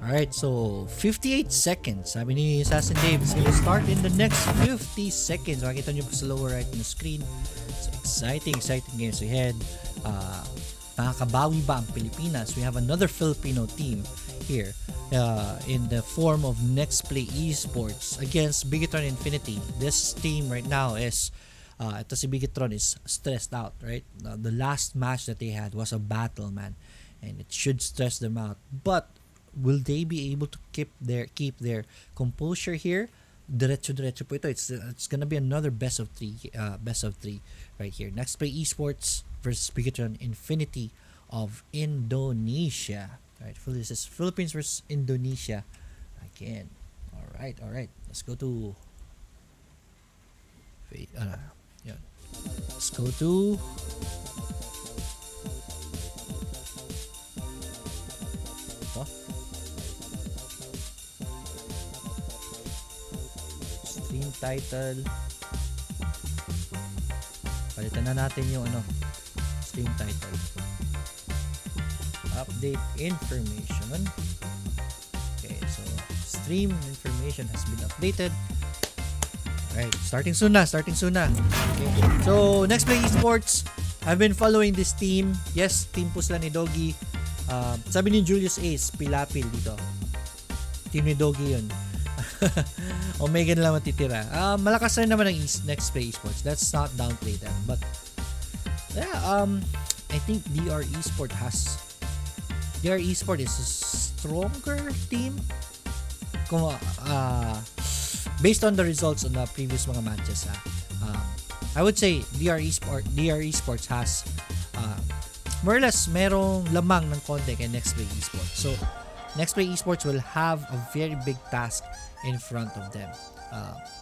Alright, so 58 seconds. Sabi ni Assassin Dave, it's gonna start in the next 50 seconds. Makikita nyo po sa lower right ng screen. So exciting games ahead. Nakakabawi ba ang Pilipinas? We have another Filipino team here in the form of Nexplay eSports against Bigetron Infinity. This team right now is ito si Bigetron is stressed out, right? The last match that they had was a battle, man, and it should stress them out. But will they be able to keep their composure here? Diretso po ito. It's gonna be another best of three right here. Nexplay eSports versus Bigetron Infinity of Indonesia. Right, this is Philippines versus Indonesia again. All right. Let's go to Let's go to stream title. Palitan na natin yung stream title. Update information. Okay, so stream information has been updated. Right, starting soon na. Okay. So, Nexplay eSports, I've been following this team. Yes, team po sila ni Doggy. Sabi ni Julius Ace, pilapil dito. Team ni Doggy yun. Omega na lang matitira. Malakas rin naman ang Nexplay eSports. Let's not downplay them. But, yeah, I think DR eSport is a stronger team. Kung, based on the results on the previous mga matches, I would say DR eSports has more or less merong lamang ng konti kay Nexplay eSports. So, Nexplay eSports will have a very big task in front of them.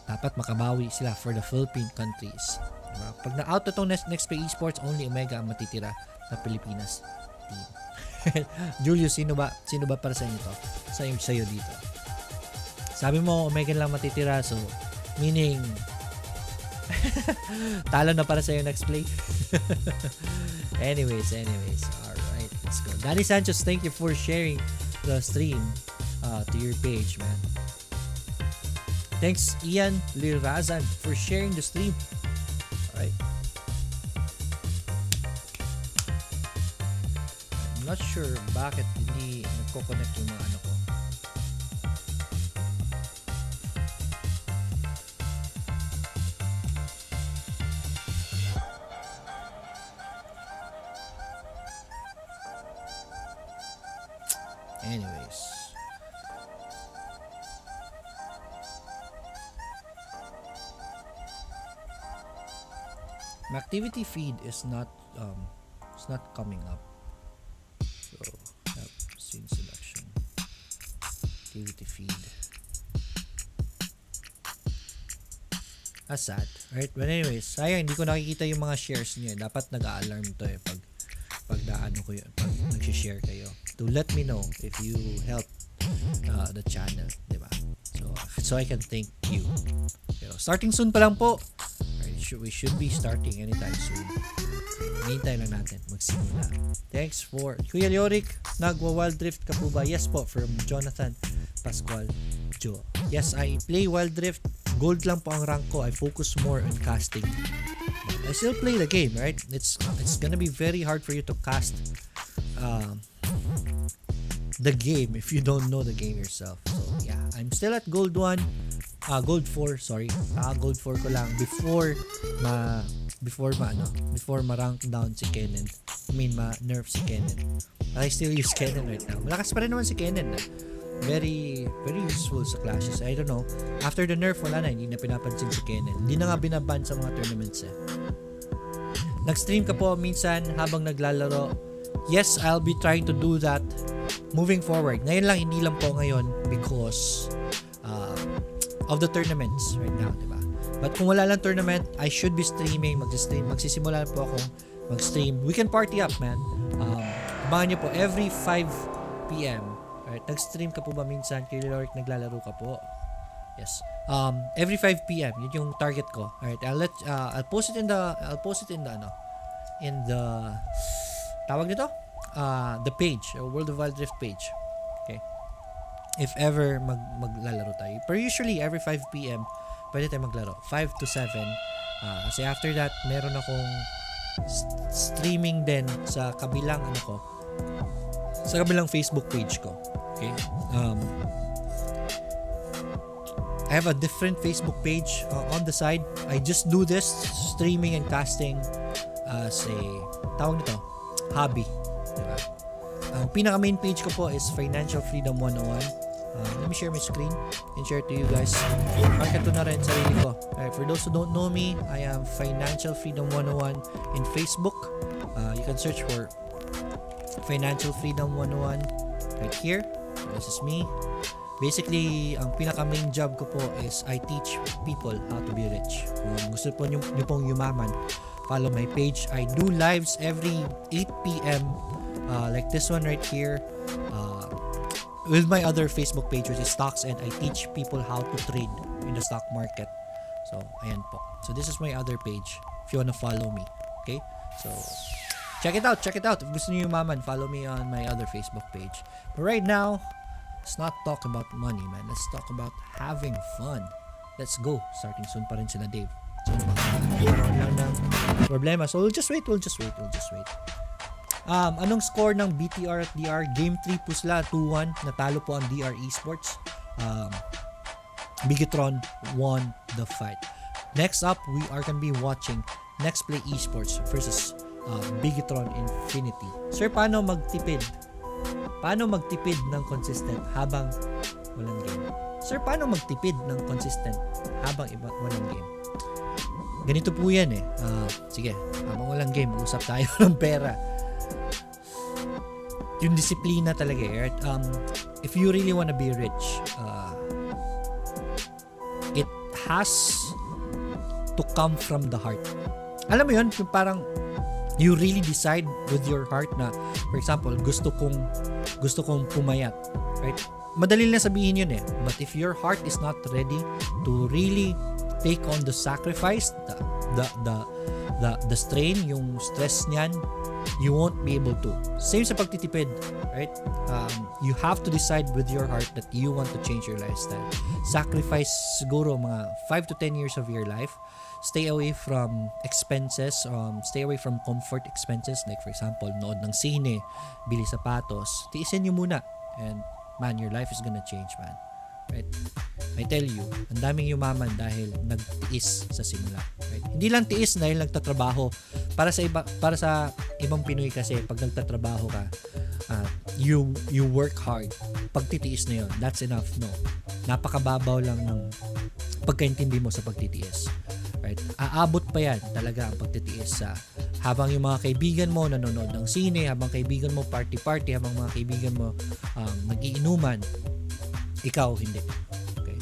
Dapat makabawi sila for the Philippine countries. Diba? Pag na-out na itong Nexplay eSports, only Omega ang matitira na Pilipinas team. Julius, sino ba para sa inyo to? Sa'yo dito. Sabi mo, Omega lang matitira, so meaning talo na para sa'yo Nexplay. anyways, alright, let's go. Danny Sanchez, thank you for sharing the stream to your page, man. Thanks Ian Lirazan for sharing the stream. Alright, I'm not sure bakit hindi nagko-connect yung mga ko. Anyways, my activity feed is not coming up. So scene selection, activity feed. Sad, right? But anyways, sayang hindi ko nakikita yung mga shares niyo. Dapat nag-a-alarm to pag naano ko yun, pag nag-share kayo, to let me know if you help the channel, diba? So I can thank you. So, starting soon pa lang po. We should be starting anytime soon. Hintay lang natin magsimula. Thanks for Kuya Leoric, nagwa-Wild Rift ka po ba? Yes po, from Jonathan Pascual Joe. Yes, I play Wild Rift. Gold lang po ang rank ko. I focus more on casting. I still play the game, right? It's gonna be very hard for you to cast the game if you don't know the game yourself. So yeah, I'm still at gold 4, sorry. Gold 4 ko lang before ma-rank down si Kennen. Ma-nerf si Kennen. I still use Kennen right now. Malakas pa rin naman si Kennen. Very useful sa clashes. I don't know. After the nerf, wala na. Hindi na pinapansin si Kennen. Hindi na nga binaban sa mga tournaments Nag-stream ka po minsan habang naglalaro. Yes, I'll be trying to do that moving forward. Ngayon lang, hindi lang po ngayon because of the tournaments right now, diba? But kung wala lang tournament, I should be streaming. Magsisimula po akong mag-stream. We can party up, man. Abangan nyo po, every 5 p.m. Right, nag-stream ka po ba minsan? Kay Lord, naglalaro ka po? Yes. Every 5 p.m. Yun yung target ko. Alright, I'll post it in the tawag nito? the page, World of Wild Rift page. Okay? If ever maglalaro tayo. Pero usually, every 5 p.m., pwede tayo maglaro. 5 to 7. Kasi after that, meron akong streaming din sa kabilang sa kabilang Facebook page ko. Okay? I have a different Facebook page on the side. I just do this streaming and casting as a hobby. Diba? Ang pinaka main page ko po is Financial Freedom 101. Let me share my screen and share to you guys. Market ko na rin sarili ko. For those who don't know me, I am Financial Freedom 101 in Facebook. You can search for Financial Freedom 101 right here. This is me. Basically, ang pinaka main job ko po is I teach people how to be rich. Kung gusto po nyo pong yumaman, follow my page. I do lives every 8 p.m. Like this one right here. With my other Facebook page, which is Stocks, and I teach people how to trade in the stock market. So, ayan po. So, this is my other page if you wanna follow me. Okay? So, check it out. If gusto niyo yumaman, follow me on my other Facebook page. But right now, let's not talk about money, man. Let's talk about having fun. Let's go. Starting soon pa rin sila, Dave. So, magkakaroon lang ng problema. So, we'll just wait. Anong score ng BTR at DR? Game 3 po sila, 2-1. Natalo po ang DR eSports. Bigetron won the fight. Next up, we are gonna be watching Nexplay eSports versus Bigetron Infinity. Sir, paano magtipid? Paano magtipid ng consistent habang walang game? Sir, paano magtipid ng consistent habang walang game? Ganito po yan eh. Sige, habang walang game, usap tayo ng pera. Yung disiplina talaga eh. Right? If you really wanna be rich, it has to come from the heart. Alam mo yun, yung parang you really decide with your heart na, for example, gusto kong pumayat. Right? Madali na sabihin yun eh. But if your heart is not ready to really take on the sacrifice, the strain, yung stress niyan, you won't be able to. Same sa pagtitipid, right? You have to decide with your heart that you want to change your lifestyle. Sacrifice siguro mga 5 to 10 years of your life. Stay away from expenses, stay away from comfort expenses, like for example, nood ng sine, bili sapatos. Tiisin nyo muna, and man, your life is gonna change, man. Right? I tell you, ang daming yumaman dahil nagtiis sa simula. Right? Hindi lang tiis dahil nagtatrabaho. Para sa ibang Pinoy kasi pag nagtatrabaho ka, you work hard. Pagtitiis na yun, that's enough. No. Napakababaw lang ng pagkaintindi mo sa pagtitiis. Right? Aabot pa yan talaga ang pagtitiis sa habang yung mga kaibigan mo nanonood ng sine, habang kaibigan mo party, habang mga kaibigan mo nagiinuman, ikaw hindi. Okay?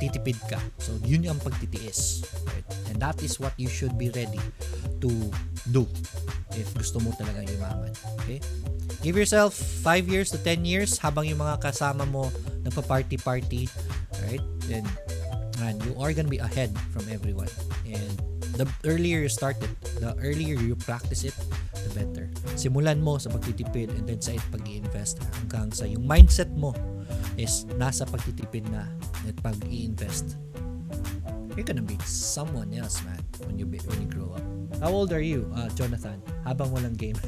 Titipid ka. So, yun yung pagtitiis. Right? And that is what you should be ready to do if gusto mo talaga yumaman. Okay? Give yourself 5 years to 10 years habang yung mga kasama mo nagpa-party. Right? Then, man, you are gonna be ahead from everyone. And the earlier you start it, the earlier you practice it, the better. Simulan mo sa pagtitipid and then sa pag-i-invest hanggang sa yung mindset mo is nasa pagtitipid na at pag-i-invest. You're gonna be someone else, man, when you grow up. How old are you, Jonathan? Habang walang game.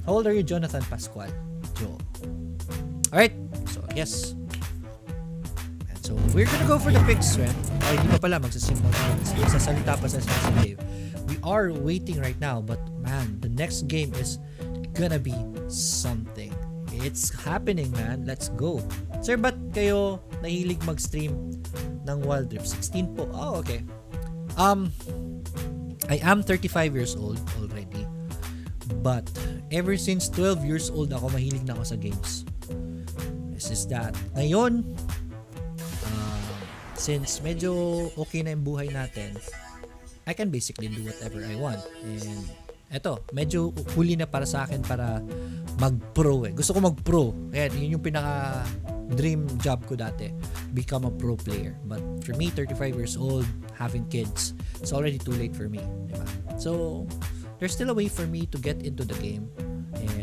How old are you, Jonathan Pascual? Joe. Alright, so yes. And so we're gonna go for the picks, right? Ay, di pa pala magsasalita pa sa Dave. We are waiting right now, but man, the next game is gonna be something. It's happening, man. Let's go. Sir, ba't kayo nahilig mag-stream ng Wild Rift? 16 po. Oh, okay. I am 35 years old already. But ever since 12 years old ako, mahilig na ako sa games. This is that. Ngayon, since medyo okay na yung buhay natin, I can basically do whatever I want. And eto, medyo huli na para sa akin para mag-pro eh. Gusto ko mag-pro. Ayan, yun yung pinaka dream job ko dati. Become a pro player. But for me, 35 years old, having kids, it's already too late for me. Diba? So, there's still a way for me to get into the game.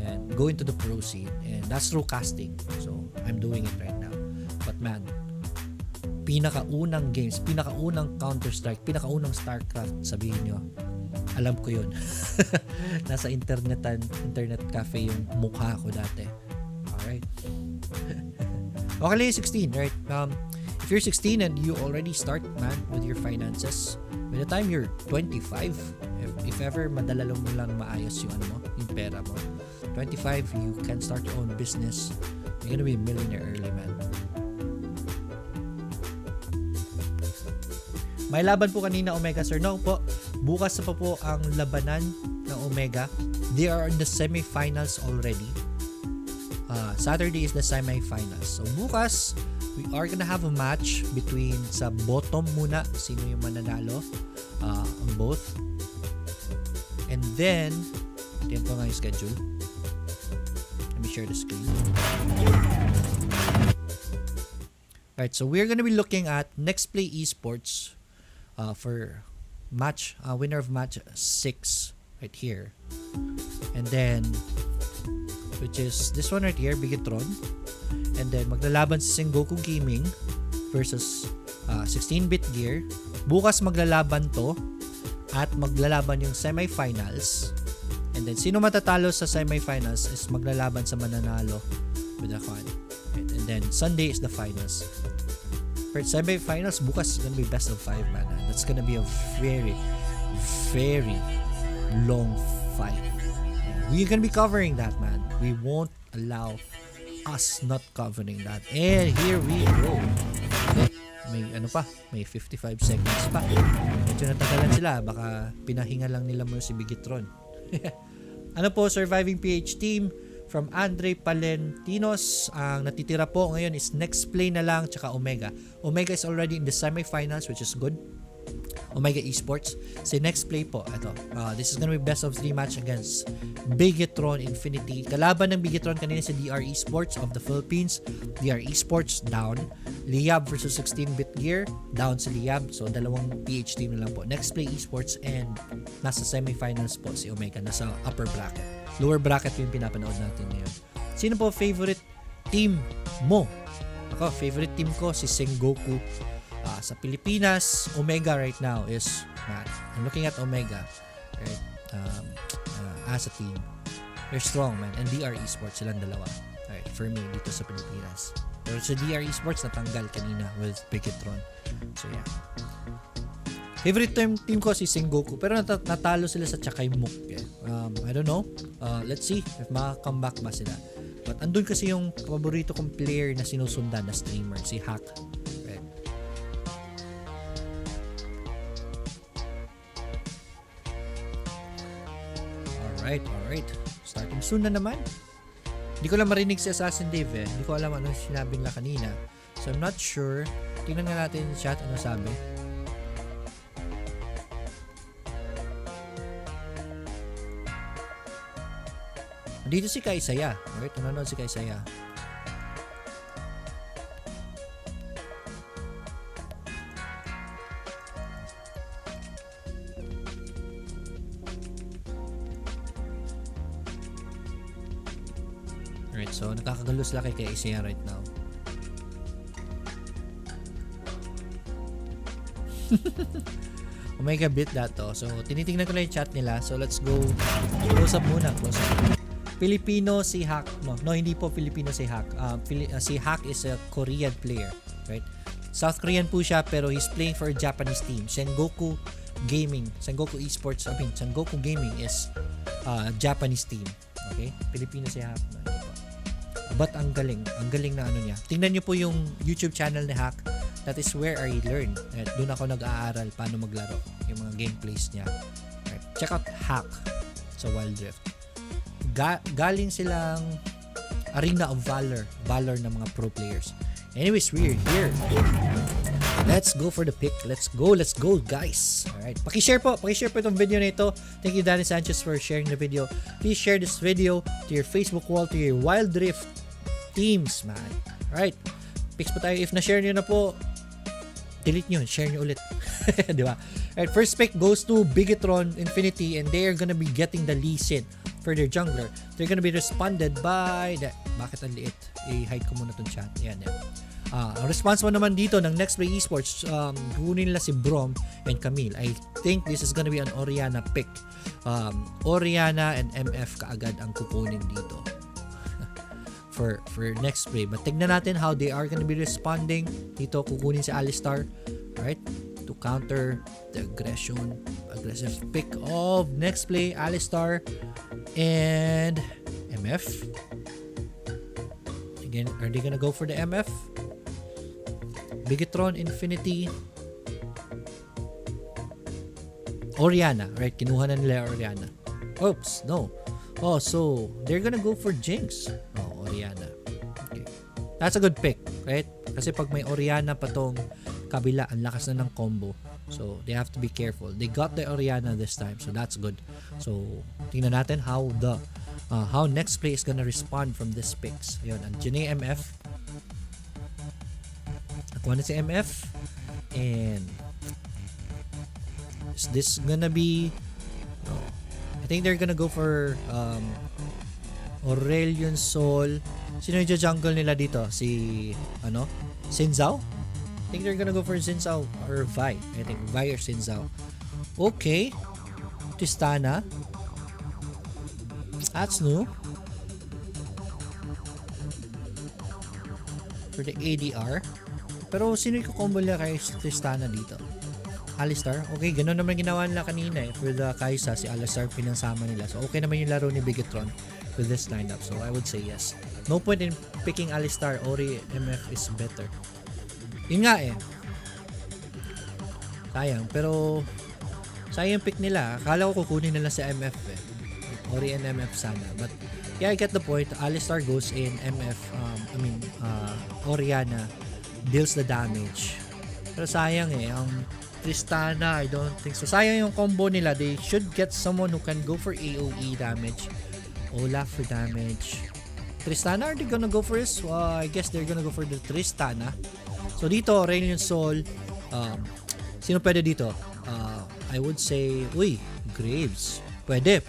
and go into the pro scene, and that's through casting. So I'm doing it right now. But man, pinakaunang games, pinakaunang Counter-Strike, pinakaunang StarCraft, sabihin nyo, alam ko yun. Nasa internet cafe yung mukha ko dati. Alright. Okay, 16, right? If you're 16 and you already start, man, with your finances, by the time you're 25, if ever madala mo lang maayos yung yung pera mo, 25, you can start your own business. You're gonna be a millionaire early, man. May laban po kanina, Omega Sir. No po, bukas pa po ang labanan ng Omega. They are in the semifinals already. Saturday is the semifinals. So bukas, we are gonna have a match between sa bottom muna, sino yung mananalo, ang both. And then, tingnan ko nga yung schedule. Let me share the screen. Alright, so we're gonna be looking at Nexplay eSports for match, winner of match 6 right here. And then, which is this one right here, Bigetron. And then, maglalaban si Sengoku Gaming versus 16-bit gear. Bukas maglalaban to at maglalaban yung semifinals. And then, sino matatalo sa semifinals is maglalaban sa mananalo with a coin. Right? And then, Sunday is the finals. For semi-finals, bukas is gonna be best of 5, man. That's gonna be a very, very long fight. We're gonna be covering that, man. We won't allow us not covering that. And here we go. May 55 seconds pa. Medyo natagalan sila. Baka pinahinga lang nila mo si Bigetron. Surviving PH team from Andre Palentinos. Ang natitira po ngayon is Nexplay na lang tsaka Omega. Omega is already in the semifinals, which is good. Omega eSports. Si Nexplay po, this is gonna be best of 3 match against Bigetron Infinity. Kalaban ng Bigetron kanina si DR eSports of the Philippines. DR eSports down. Liab versus 16-bit gear, down si Liab. So dalawang PH team na lang po. Nexplay eSports, and nasa semifinals po si Omega, nasa upper bracket. Lower bracket yung pinapanood natin ngayon. Sino po favorite team mo? Ako, favorite team ko si Sengoku. Sa Pilipinas, Omega right now is, I'm looking at Omega, right? As a team, they're strong, man. And DR eSports, silang dalawa. Right, for me, dito sa Pilipinas. Pero sa DR eSports, natanggal kanina with Bigetron. So, yeah. Favorite team ko si Sengoku, pero natalo sila sa Chakaimuk. I don't know. Let's see if maka-comeback ba sila. But andun kasi yung paborito kong player na sinusundan na streamer, si Hack. Right. Alright. Starting soon na naman. Hindi ko lang marinig si Assassin Dave eh. Hindi ko alam ano sinabi nila kanina. So I'm not sure. Tingnan nga natin yung chat, ano sabi. Dito si Kaisaya. Alright, nanonood si Kaisaya. Alright, so nakakagalo sila kay Kaisaya right now. Omega bit that to. So, tinitingnan ko lang yung chat nila. So, let's go. Close up muna. Close up. Filipino si Hack. No, hindi po Filipino si Hack. Si Hack is a Korean player, right? South Korean po siya, pero he's playing for a Japanese team. Sengoku Gaming. Sengoku eSports. Sengoku Gaming is Japanese team. Okay? Filipino si Hack. But ang galing. Ang galing na ano niya. Tingnan niyo po yung YouTube channel ni Hack. That is where I learn. Right? Doon ako nag-aaral paano maglaro. Yung mga gameplays niya. Right? Check out Hack sa Wild Rift. Galing silang Arena of Valor ng mga pro players. Anyways, we're here. Let's go for the pick. Let's go, guys. Alright, pakishare po itong video na ito. Thank you, Danny Sanchez, for sharing the video. Please share this video to your Facebook wall, to your Wild Rift teams, man. Alright, picks po tayo. If na-share nyo na po, delete nyo, share nyo ulit. Di ba? Alright, first pick goes to Bigetron Infinity, and they are gonna be getting the Lee Sin. for their jungler, they're gonna be responded by bakit ang liit? I-hide ko muna tong chat. Yan. Ang response mo naman dito ng Nexplay eSports, kukunin nila si Brawl and Camille. I think this is gonna be an Orianna pick. Orianna and MF kaagad ang kukunin dito for Nexplay. But tignan natin how they are gonna be responding. Dito kukunin si Alistar, right? To counter the aggressive pick of Nexplay, Alistar and MF. Again, are they gonna go for the MF? Bigetron, Infinity, Orianna, right? Kinuha na nila Orianna. Oops, no. Oh, so they're gonna go for Jinx. Oh, Orianna. Okay. That's a good pick, right? Kasi pag may Orianna pa tong kabila, ang lakas na ng combo. So, they have to be careful. They got the Orianna this time, so that's good. So, tingnan natin how Nexplay is gonna respond from this picks. Ayun, ang Janae MF. Nakuha na si MF. And is this gonna be I think they're gonna go for Aurelion Sol. Sino yung jungle nila dito? Si Xin Zhao? I think they're gonna go for Xin Zhao or Vi. I think Vi or Xin Zhao. Okay. Tristana. That's new. For the ADR. Pero sino yung combo nila kay Tristana dito? Alistar? Okay, ganoon naman ginawa nila kanina eh. For the Kai'Sa, si Alistar pinansama nila. So okay naman yung laro ni Bigetron with this lineup. So I would say yes. No point in picking Alistar. Ori MF is better. Yun nga eh. Sayang. Pero sayang pick nila. Akala ko kukunin nila si MF eh. Ori and MF sana. But yeah, I get the point. Alistar goes in. MF, Orianna deals the damage. Pero sayang eh. Ang Tristana, I don't think so. Sayang yung combo nila. They should get someone who can go for AoE damage. Olaf for damage. Tristana, are they gonna go for this? I guess they're gonna go for the Tristana. So dito, Aurelion Sol. Sino pwede dito? I would say, Graves. Pwede.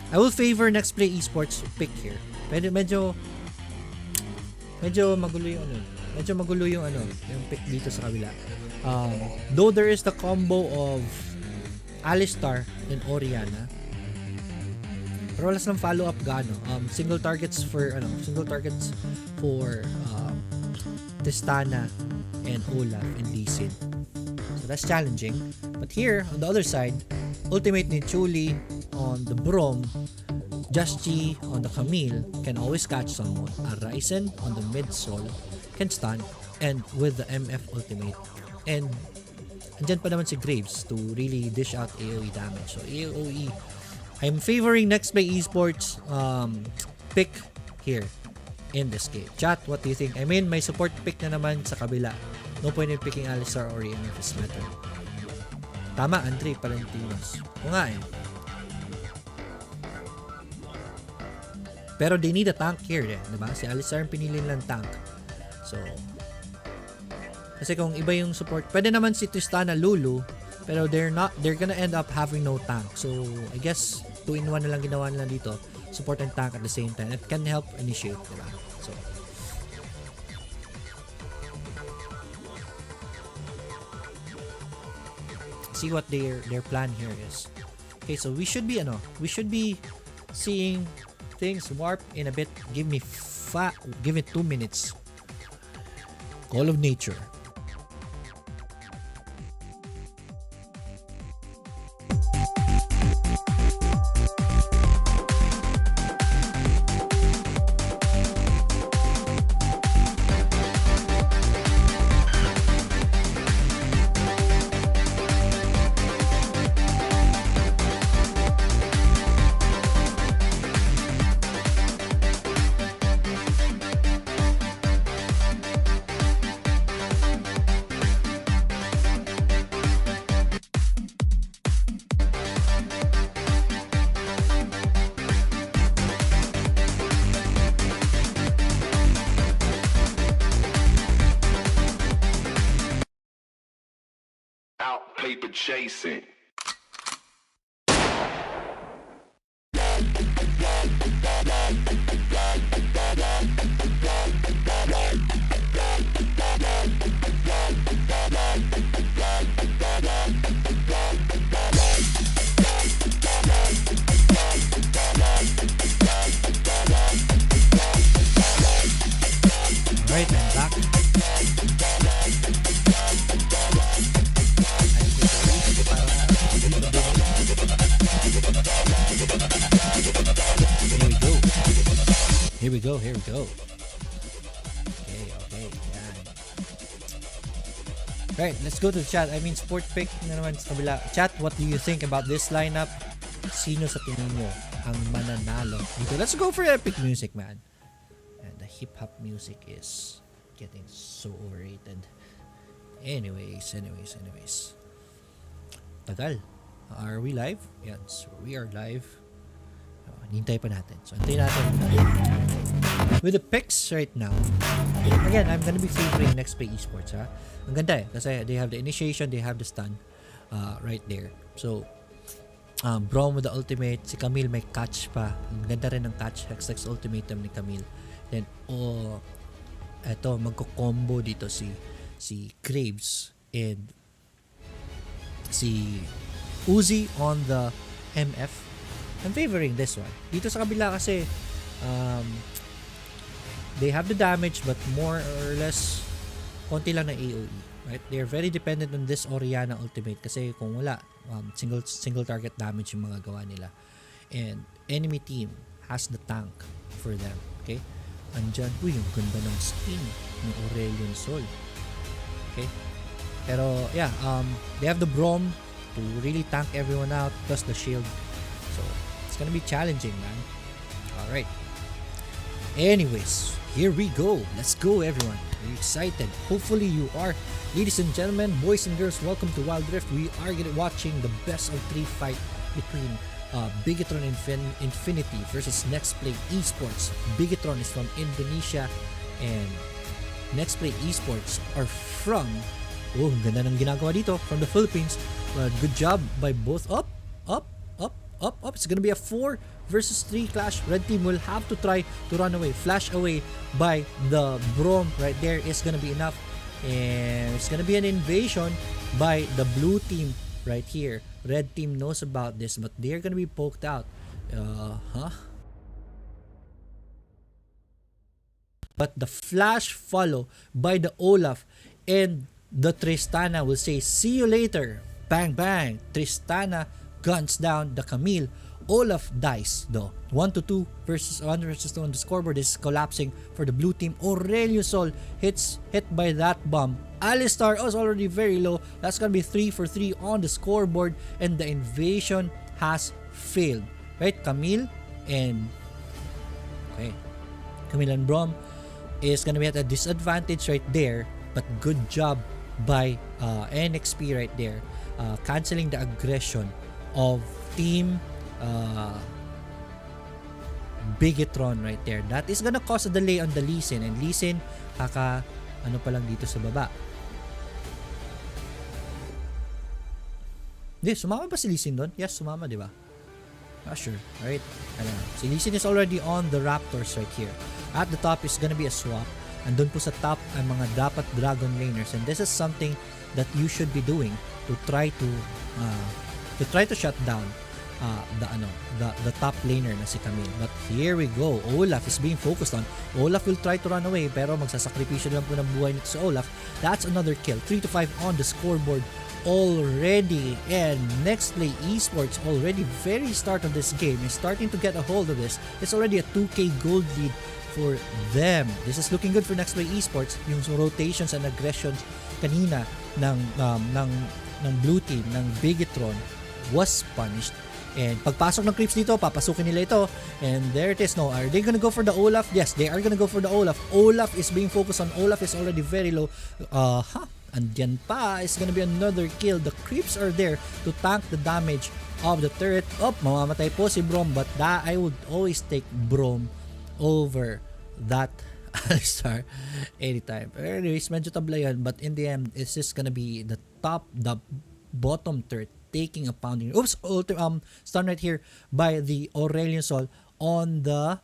I will favor Nexplay eSports pick here. Medyo magulo yung yung pick dito sa kabila. Though there is the combo of Alistar and Orianna, pero wala silang follow up gaano. Single targets for Tristana and Olaf and Lee Sin. So that's challenging. But here on the other side, ultimate ni Chuli on the Brawl, Just G on the Camille can always catch someone. A Ryzen on the mid Sol can stun, and with the MF ultimate. And andyan pa naman si Graves to really dish out AoE damage. So AoE, I'm favoring Nexplay eSports pick here in this game. Chat, what do you think? I mean, may support pick na naman sa kabila. No point in picking Alistar or MF is better. Tama, Andre Palentinos. O nga eh. Pero they need a tank here eh, diba? Si Alistar ang pinili nilang tank. So, kasi kung iba yung support, pwede naman si Tristana Lulu, pero they're gonna end up having no tank. So, I guess 2-in-1 na lang ginawa nila dito. Support and tank at the same time. It can help initiate, diba? So, see what their plan here is. Okay, so we should be seeing things warp in a bit. Give it 2 minutes. Call of Nature. Out paper chasing. Here we go. Okay. Yan. Right, let's go to the chat. I mean, sport pick na naman sa kabila. Chat, what do you think about this lineup? Sino sa tingin mo ang mananalo dito? Let's go for epic music, man. And the hip-hop music is getting so overrated. Anyways. Tagal. Are we live? Yan, so we are live. Hintay pa natin. So, hintayin natin. With the picks right now, again, I'm gonna be favoring Nexplay eSports, ha? Ang ganda kasi they have the initiation, they have the stun right there. So, Brawl with the ultimate, si Camille may catch pa. Ang ganda rin ng catch, Hextech ultimatum ni Camille. Then, eto, magko-combo dito si Graves and si Uzi on the MF. I'm favoring this one. Dito sa kabila kasi they have the damage but more or less konti lang na AoE, right? They're very dependent on this Orianna ultimate kasi kung wala single target damage yung mga gawa nila. And enemy team has the tank for them, okay? Andyan, yung ganda ng skin ng Aurelion Sol. Okay? Pero yeah, they have the Brawl to really tank everyone out plus the shield. So it's gonna be challenging, man. Alright. Anyways, here we go. Let's go, everyone. Are you excited? Hopefully you are. Ladies and gentlemen, boys and girls, welcome to Wild Rift. We are watching the best of 3 fight between Bigetron Infinity versus Nexplay eSports. Bigetron is from Indonesia and Nexplay eSports are from, ang ganda ng ginagawa dito, from the Philippines. Good job by both. Up. It's gonna be a 4 versus 3 clash. Red team will have to try to run away. Flash away by the Brawl right there is gonna be enough. And it's gonna be an invasion by the blue team right here. Red team knows about this, but they're gonna be poked out. But the flash follow by the Olaf and the Tristana will say, see you later. Bang bang. Tristana guns down the Camille. Olaf dies though. 1-2 versus 1 versus 2 on the scoreboard is collapsing for the blue team. Aurelio Sol hit by that bomb. Alistar is already very low. That's gonna be 3 for 3 on the scoreboard, and the invasion has failed. Right, Camille and Brawl is gonna be at a disadvantage right there, but good job by NXP right there, canceling the aggression of team Bigetron right there. That is gonna cause a delay on the Lee Sin, and Lee Sin pa lang dito sa baba. Sumama ba si Lee Sin doon? Yes, sumama, di ba? Not sure, right? Si Lee Sin is already on the Raptors right here. At the top is gonna be a swap. Andun po sa top ang mga dapat Dragon Laners, and this is something that you should be doing to try to shut down the top laner na si Camille. But here we go. Olaf is being focused on. Olaf will try to run away pero magsasakripisyo lang po ng buhay nito sa Olaf. That's another kill. 3-5 on the scoreboard already. And Nexplay eSports already very start of this game is starting to get a hold of this. It's already a 2k gold lead for them. This is looking good for Nexplay eSports. Yung rotations and aggressions kanina ng blue team, ng Bigetron was punished. And pagpasok ng creeps dito, papasukin nila ito. And there it is. No, are they gonna go for the Olaf? Yes, they are gonna go for the Olaf. Olaf is being focused on. Olaf is already very low. Andyan pa is gonna be another kill. The creeps are there to tank the damage of the turret. Mamamatay po si Brawl, but I would always take Brawl over that Alistar anytime. Anyways, medyo tabla yan, but in the end, it's just gonna be the bottom turret taking a pounding. Stun right here by the Aurelion Sol on the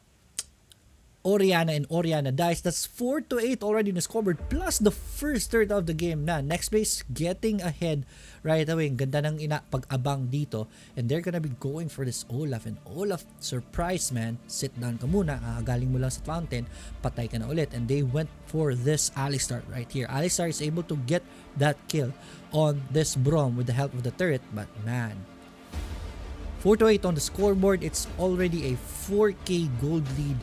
Orianna, and Orianna dies. That's 4-8 already in the scoreboard, plus the first third of the game na. Nexplay getting ahead right away. Ganda ng pag-abang dito, and they're gonna be going for this Olaf, and Olaf, surprise man, sit down ka muna, galing mo lang sa fountain, patay ka na ulit, and they went for this Alistar right here. Alistar is able to get that kill on this Brawl with the help of the turret, but man, 4-8 on the scoreboard. It's already a 4k gold lead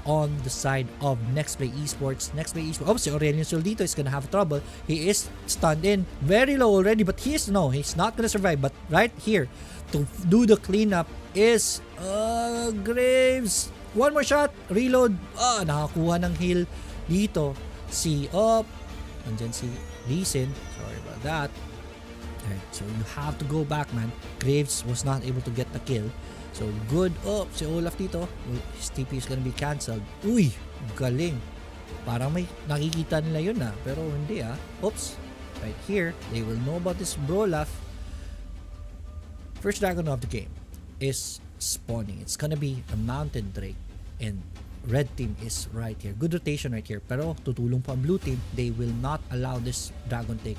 on the side of Nexplay eSports. Nexplay eSports. Oh, si Aurelion Sol dito is gonna have trouble. He is stunned in. Very low already, but he's not gonna survive. But right here, to do the cleanup is Graves. One more shot. Reload. Nakakuha ng heal dito. Nandyan si Lee Sin. Sorry about that. Alright, so you have to go back, man. Graves was not able to get the kill. So good si Olaf dito. His TP is gonna be cancelled. Uy, galing. Parang may nakikita nila yun pero hindi Oops. Right here, they will know about this Brawl. First dragon of the game is spawning. It's gonna be a mountain drake, and red team is right here. Good rotation right here. Pero tutulong pa ang blue team. They will not allow this dragon take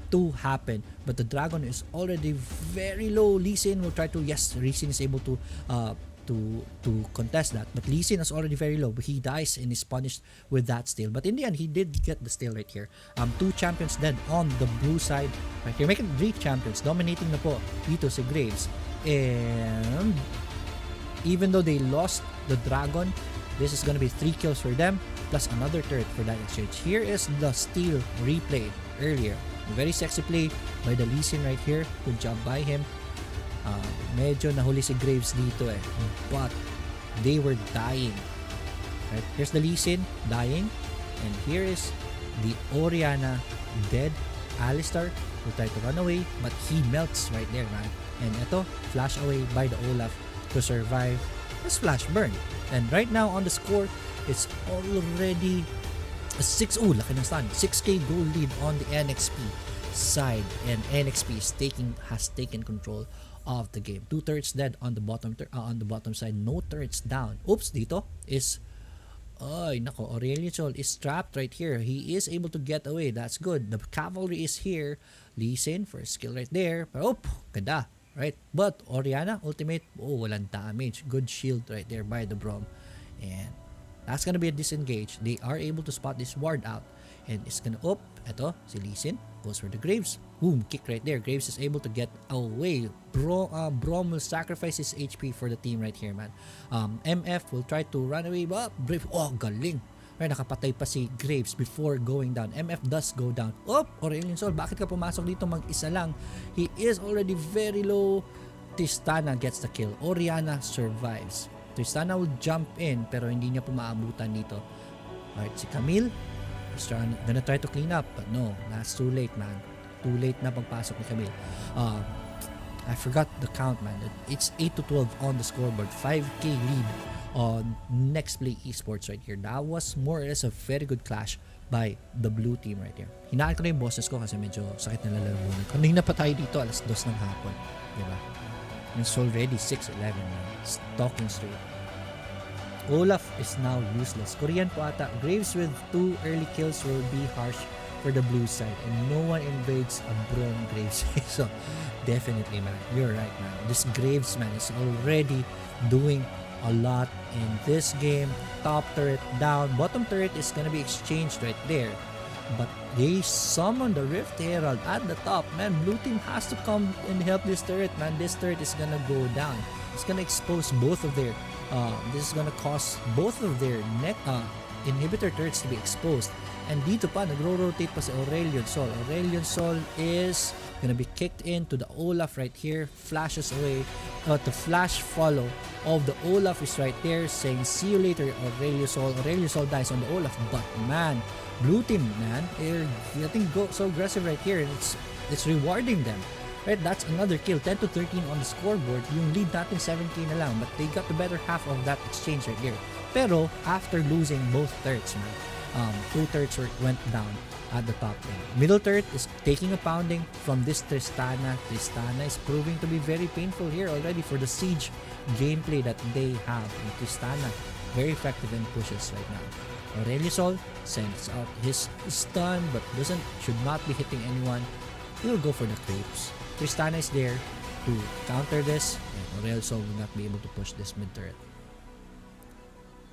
to happen, but the dragon is already very low. Lee Sin will try to, yes, Lee Sin is able to contest that, but Lee Sin is already very low. He dies and is punished with that steal, but in the end he did get the steal right here. 2 champions dead on the blue side right here, making 3 champions. Dominating na po dito si Graves, and even though they lost the dragon, this is gonna be 3 kills for them plus another turret for that exchange. Here is the steal replay earlier. Very sexy play by the Lee Sin right here. Good job by him. Medyo nahuli si Graves dito but they were dying. Right, here's the Lee Sin dying, and here is the Orianna dead. Alistar will try to run away, but he melts right there, man. And ito, flash away by the Olaf to survive this flash burn. And right now on the score, it's already a 6. Laki ng stun. 6k gold lead on the NXP side, and NXP has taken control of the game. 2 turrets dead on the bottom side. No turrets down. Oops, dito is Aurelion Sol is trapped right here. He is able to get away. That's good. The cavalry is here. Lee Sin for a skill right there. Pero ganda. Right? But Orianna ultimate, walang damage. Good shield right there by the Brawl. And that's gonna be a disengage. They are able to spot this ward out, and it's gonna eto si Lee Sin goes for the Graves. Boom, kick right there. Graves is able to get away. Brawl will sacrifice his HP for the team right here, man. MF will try to run away, but Brave, galing. Right, nakapatay pa si Graves before going down. MF does go down. Aurelion Sol, bakit ka pumasok dito mag-isa lang? He is already very low. Tristana gets the kill. Orianna survives. Tristana will jump in, pero hindi niya pumaabutan dito. Alright, si Camille is gonna try to clean up, but no, that's too late, man. Too late na pagpasok ni Camille. I forgot the count, man. It's 8-12 on the scoreboard. 5k lead on Nexplay eSports right here. That was more or less a very good clash by the blue team right here. Hinaan ko na yung bosses ko kasi medyo sakit na lalamunan. Kanina pa tayo dito, alas 2 ng hapon. Diba? It's already 6-11 now. Stalking straight. Olaf is now useless. Korean po ata. Graves with 2 early kills will be harsh for the blue side, and no one invades a Brawl Graves. So definitely, man, you're right, man. This Graves, man, is already doing a lot in this game. Top turret down. Bottom turret is gonna be exchanged right there. But they summon the Rift Herald at the top, man. Blue team has to come and help this turret, man. This turret is gonna go down. It's gonna expose both of their this is gonna cause both of their inhibitor turrets to be exposed. And dito pa, nagro-rotate pa si Aurelion Sol. Aurelion Sol is gonna be kicked into the Olaf right here. Flashes away. The flash follow of the Olaf is right there, saying, see you later, Aurelion Sol. Aurelion Sol dies on the Olaf. But man, blue team, man, they're getting so aggressive right here. And it's rewarding them. Right, that's another kill. 10-13 on the scoreboard. Yung lead natin 7k na lang, but they got the better half of that exchange right there. Pero after losing both turrets, man, 2 turrets went down at the top lane. Middle turret is taking a pounding from this Tristana. Tristana is proving to be very painful here already for the siege gameplay that they have. And Tristana, very effective in pushes right now. Aurelion Sol sends out his stun, but should not be hitting anyone. He will go for the creeps. Tristana is there to counter this, and Aurelion Sol will not be able to push this mid turret.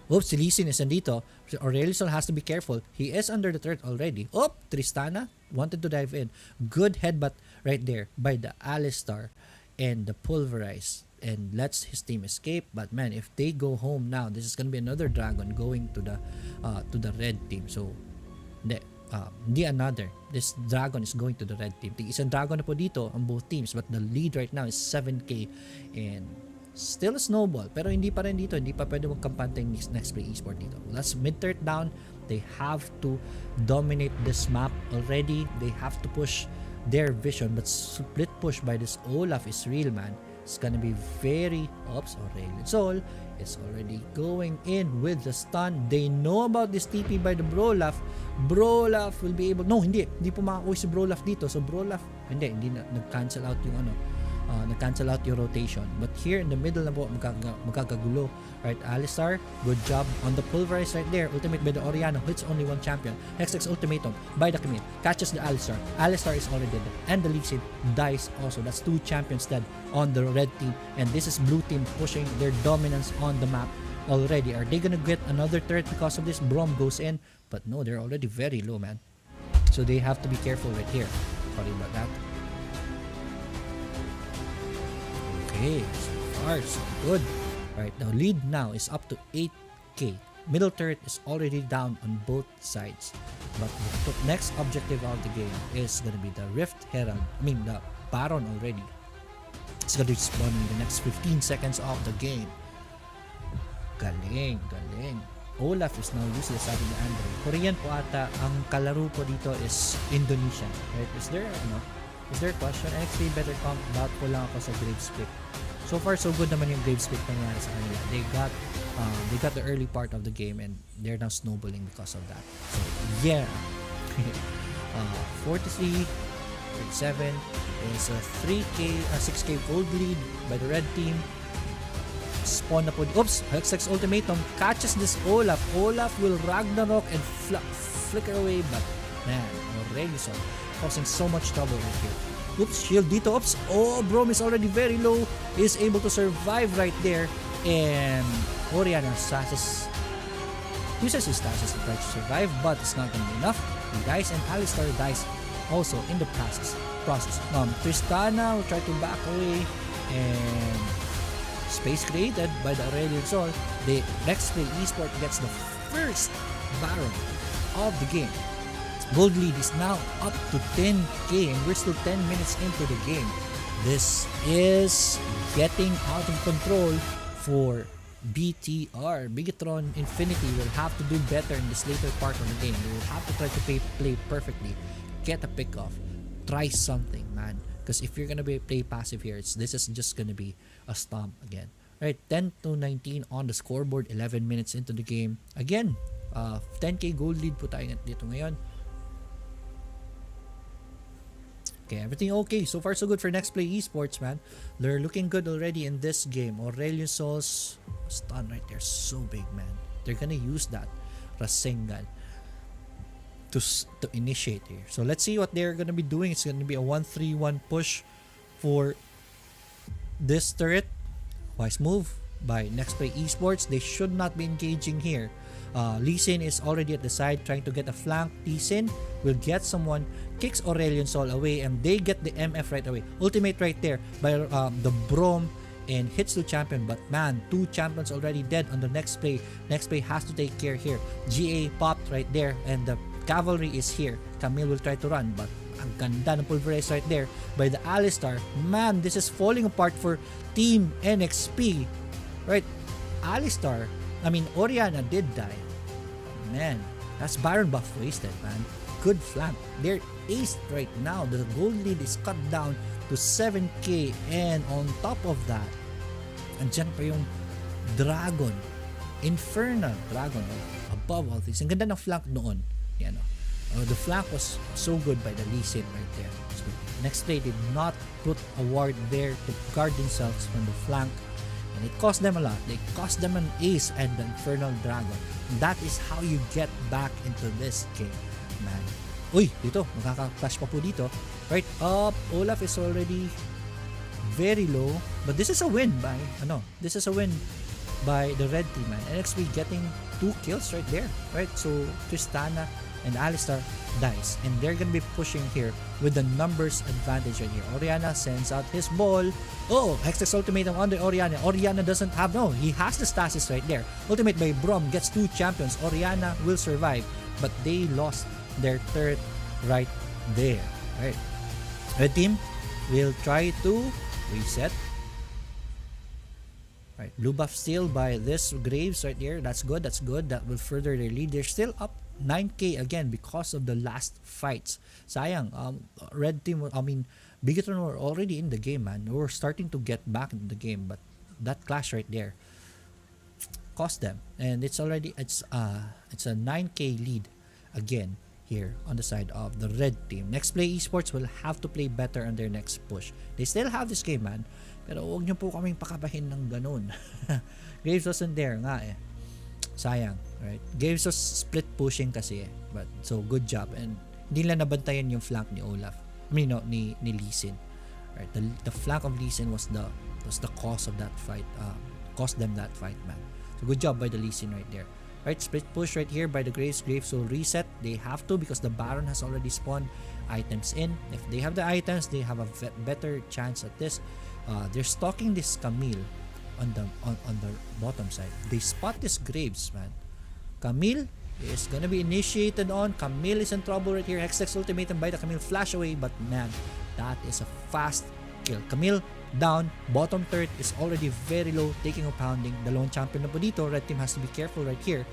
Oops, si Lee Sin is nandito. Aurelion Sol has to be careful. He is under the turret already. Tristana wanted to dive in. Good headbutt right there by the Alistar and the Pulverize. and lets his team escape. But man, if they go home now, this is gonna be another dragon going to the red team. So hindi another. This dragon is going to the red team. Isang dragon na po dito on both teams, but the lead right now is 7k and still a snowball. Pero hindi pa rin dito. Hindi pa pwede magkampante yung Nexplay eSports dito. Last mid-third down, they have to dominate this map already. They have to push their vision, but split push by this Olaf is real, man. It's gonna be very ups. Aurelion Sol is already going in with the stun. They know about this TP by the Brolaf. Brolaf will be able, no, hindi po makakuha si Brolaf dito. So Brolaf, hindi na nag-cancel out yung nag-cancel out yung rotation. But here in the middle na po, magkakagulo. Right, Alistar, good job on the pulverize right there. Ultimate by the Oriana, hits only one champion. Hextech ultimatum by the Camille, catches the Alistar. Alistar is already dead. And the Lee Sin dies also. That's 2 champions dead on the red team. And this is blue team pushing their dominance on the map already. Are they gonna get another turret because of this? Brom goes in, but no, they're already very low, man. So they have to be careful right here. Sorry about that. Okay, so far so good. Right, the lead now is up to 8k. Middle turret is already down on both sides. But the next objective of the game is gonna be the Rift Herald. The Baron already. It's gonna spawn in the next 15 seconds of the game. Galing. Olaf is now useless, sabi ni Andre. Korean po ata, ang kalaro po dito is Indonesian. Right? Is there a question? Actually, better comp. Doubtful lang ako sa Graves pick. So far, so good naman yung Graves pick nangyari sa kanila. They got the early part of the game and they're now snowballing because of that. So, yeah. 43, 37 is a 6k gold lead by the red team. Spawn na po. Oops! Hextech ultimatum catches this Olaf. Olaf will Ragnarok and flicker away, but man, Aurelion causing so much trouble right here. Oops, shield dito. Oops. Oh, Brom is already very low. Is able to survive right there. And Oriana uses his stashes to try to survive, but it's not gonna be enough. He dies and Alistar dies also in the process. Tristana will try to back away and space created by the Aurelion Sol. The Nexplay eSports gets the first Baron of the game. Gold lead is now up to 10k and we're still 10 minutes into the game. This is getting out of control for BTR. Bigetron Infinity will have to do better in this later part of the game. They will have to try to play perfectly, get a pick off, try something, man. Because if you're gonna play passive here, this is just gonna be a stomp again. Right, 10-19 on the scoreboard. 11 minutes into the game. Again, 10k gold lead po tayo dito ngayon. Okay, everything okay. So far so good for Nexplay eSports, man. They're looking good already in this game. Aurelion Sol's stun right there, so big, man. They're gonna use that Rasengan to initiate here. So let's see what they're gonna be doing. It's gonna be a 1-3-1 push for this turret. Wise move by Nexplay eSports. They should not be engaging here. Lee Sin is already at the side trying to get a flank. Lee Sin will get someone, kicks Aurelion Sol away, and they get the MF right away. Ultimate right there by the Brom and hits the champion. But man, 2 champions already dead on the Nexplay. Nexplay has to take care here. GA popped right there and the cavalry is here. Camille will try to run, but ang ganda ng pulverize right there by the Alistar. Man, this is falling apart for Team NXP. Right, Oriana did die. Man, that's Baron buff wasted, man. Good flank. They're aced right now. The gold lead is cut down to 7k, and on top of that, andyan pa yung Dragon. Infernal Dragon, above all things. Ang ganda ng flank noon. Yan, the flank was so good by the Lee Sin right there. So, Nexplay did not put a ward there to guard themselves from the flank. And it cost them a lot. They cost them an ace and the Infernal Dragon. And that is how you get back into this game, man. Uy, dito, makaka-clash pa po dito. Right up, Olaf is already very low. But this is a win by, the red team, man. NXP getting 2 kills right there. Right, so Tristana and Alistar dies. And they're gonna be pushing here with the numbers advantage right here. Orianna sends out his ball. Oh, Hextech ultimatum on the Orianna. Orianna doesn't have, no, he has the stasis right there. Ultimate by Brawl gets 2 champions. Orianna will survive, but they lost their turret right there. Right. Red team will try to reset. Right, blue buff steal by this Graves right here. That's good. That's good. That will further their lead. They're still up 9k again because of the last fights. Sayang. Red team, Bigetron were already in the game, man. We're starting to get back into the game, but that clash right there cost them, and it's a 9k lead again here on the side of the red team. Nexplay eSports will have to play better on their next push. They still have this game, man, pero huwag nyo po kaming pakabahin ng ganun. Graves wasn't there nga eh. Sayang, right? Graves was split pushing kasi eh. But so good job, and hindi lang nabantayan yung flank ni Olaf. Ni Lee Sin. Right? The flank of Lee Sin was the cause of that fight. Cost them that fight, man. So good job by the Lee Sin right there. Right, split push right here by the Graves. Graves will reset. They have to because the Baron has already spawned items in. If they have the items, they have a better chance at this. They're stalking this Camille on the bottom side. They spot this Graves, man. Camille is gonna be initiated on. Camille is in trouble right here. Hextech's ultimatum by the Camille flash away, but man, that is a fast kill. Camille down, bottom turret is already very low, taking a pounding. The lone champion na po dito. Red team has to be careful right here.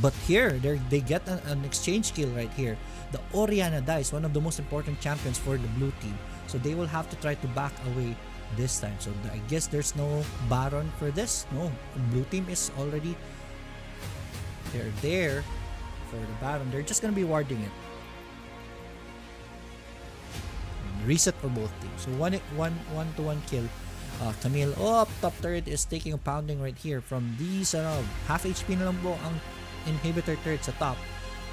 But here, they get an exchange kill right here. The Orianna dies, one of the most important champions for the blue team. So they will have to try to back away this time. So I guess there's no Baron for this. No, the blue team is already, they're there for the Baron. They're just gonna be warding it. Reset for both teams. So one to one kill. Camille up top turret is taking a pounding right here from these half HP na lang po ang inhibitor turret sa top.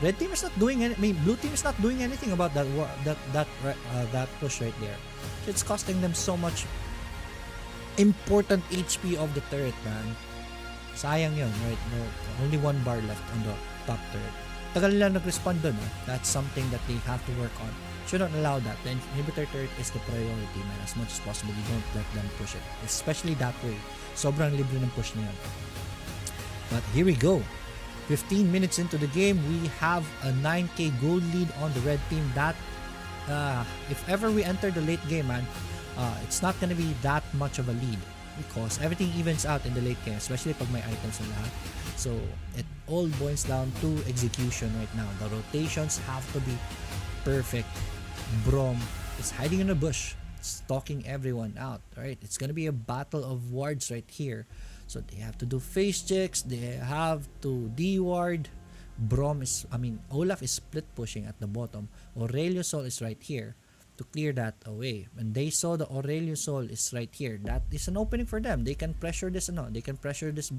Red team is not doing blue team is not doing anything about that push right there. So it's costing them so much important HP of the turret, man. Sayang yun, right? No, only 1 bar left on the top turret. Tagal nila nag-respond dun. That's something that they have to work on. Should not allow that. The inhibitor turret is the priority, man. As much as possible, you don't let them push it. Especially that way. Sobrang libre ng push niya. But here we go. 15 minutes into the game, we have a 9k gold lead on the red team. That, if ever we enter the late game, man, it's not gonna be that much of a lead. Because everything evens out in the late game, especially pag may items na lahat. So, it all boils down to execution right now. The rotations have to be perfect. Brawl is hiding in a bush, stalking everyone out. Right, it's gonna be a battle of wards right here. So they have to do face checks. They have to de-ward. Olaf is split pushing at the bottom. Aurelio Sol is right here to clear that away. And they saw the Aurelio Sol is right here. That is an opening for them. They can pressure this. They can pressure this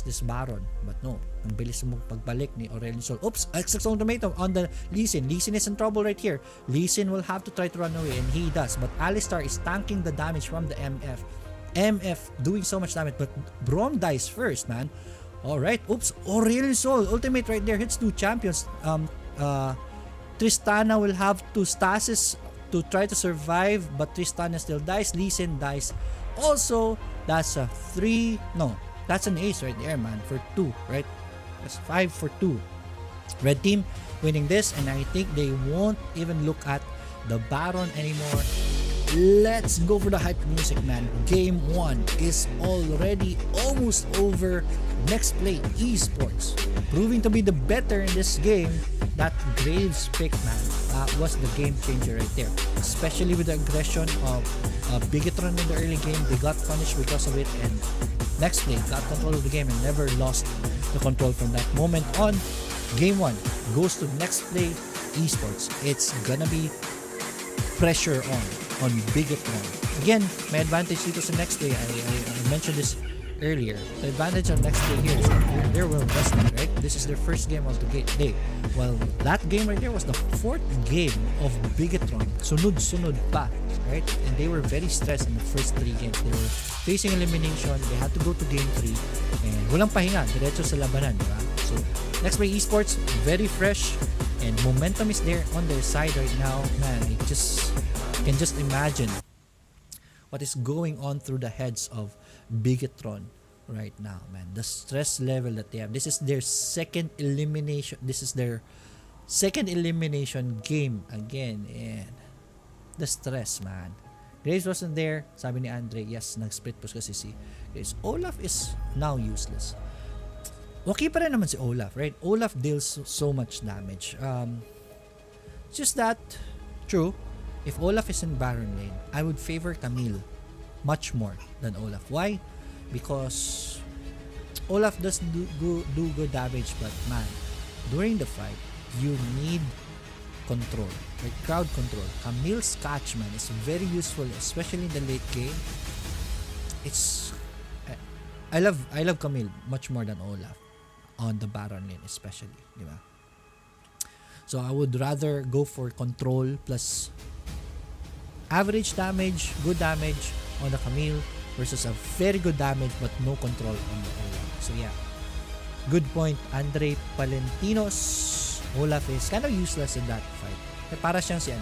this Baron, but no, ang bilis mo pagbalik ni Aurelio Sol. Oops, Hextech ultimatum on the Lee Sin. Lee Sin is in trouble right here. Lee Sin will have to try to run away, and he does, but Alistar is tanking the damage from the MF doing so much damage, but Brawl dies first, man. Alright, oops, Aurelio Sol ultimate right there hits 2 champions. Tristana will have to stasis to try to survive, but Tristana still dies. Lee Sin dies also. That's a 3, no, that's an ace right there, man, for 2, right? That's 5 for 2. Red team winning this, and I think they won't even look at the Baron anymore. Let's go for the hype music, man. Game 1 is already almost over. Nexplay eSports proving to be the better in this game. That Graves pick, man, was the game changer right there, especially with the aggression of Bigetron in the early game. They got punished because of it, and Nexplay got control of the game and never lost the control from that moment on. Game 1 goes to Nexplay eSports. It's gonna be pressure on Bigetron. Again, may advantage dito sa Nexplay. I mentioned this earlier. The advantage of Nexplay here is that they're well rested, right? This is their first game of the day. Well, that game right there was the 4th game of Bigetron. Sunod-sunod pa, right? And they were very stressed in the first 3 games. They were facing elimination. They had to go to game 3. And walang pahinga, diretso sa labanan, diba? So So Nexplay eSports, very fresh, and momentum is there on their side right now. Man, I just can just imagine what is going on through the heads of Bigetron right now, man. The stress level that they have. This is their second elimination. This is their second elimination game again, and the stress, man. Graves wasn't there. Sabi ni Andre, yes, nag-split push kasi si Graves. Olaf is now useless. Okay pa rin naman si Olaf, right? Olaf deals so much damage. Just that, true, if Olaf is in Baron lane, I would favor Camille much more than Olaf. Why? Because Olaf does do good damage, but man, during the fight, you need control, like crowd control. Camille's catch, man, is very useful, especially in the late game. I love Camille much more than Olaf on the Baron lane, especially, di ba? So I would rather go for control plus average damage, good damage on the Camille versus a very good damage but no control on the Olaf. So yeah, good point, Andre Palentinos. Olaf is kind of useless in that fight. Para siyang si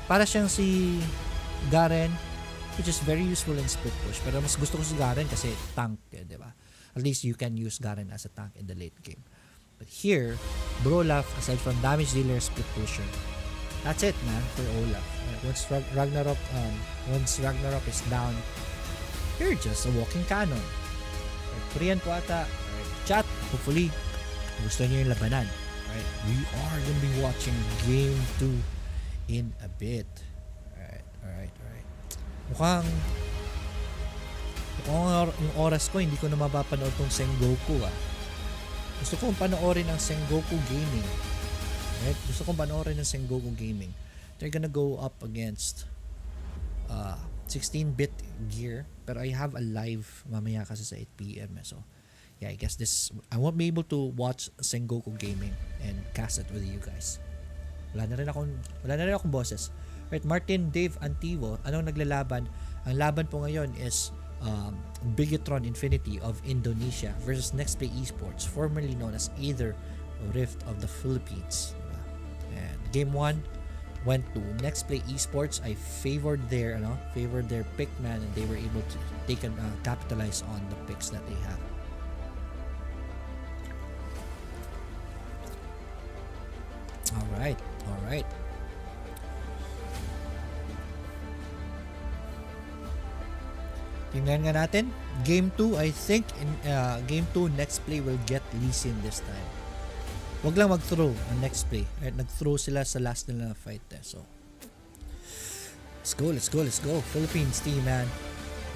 Para siyang si Garen, which is very useful in split push. Pero mas gusto ko si Garen kasi tank, di ba? At least you can use Garen as a tank in the late game. But here, Olaf, aside from damage dealer, split pusher, that's it, man, for Olaf. Once Ragnarok is down, you're just a walking cannon. Korean po ata. Chat, hopefully, gusto niyo yung labanan. Right, we are gonna be watching game 2 in a bit. Alright. Mukhang yung oras ko, hindi ko na mapapanood tong Sengoku, ah. Gusto kong panoorin ang Sengoku Gaming. Right? Gusto kong panoorin ang Sengoku Gaming. They're gonna go up against 16-bit gear. Pero I have a live mamaya kasi sa 8 PM. So, yeah, I guess I won't be able to watch Sengoku Gaming and cast it with you guys. Wala na rin akong bosses. Right, Martin Dave Antivo, anong naglalaban? Ang laban po ngayon is Bigetron Infinity of Indonesia versus Nexplay eSports, formerly known as Either Rift of the Philippines. And game 1 went to Nexplay eSports. I favored their pick, man, and they were able to capitalize on the picks that they have. All right. Tingnan nga natin. Game 2, I think in game 2, Nexplay will get Lee Sin this time. Wag lang mag-throw ang Nexplay. Right, nag-throw sila sa last nila na fight eh. So, let's go. Philippines team, man.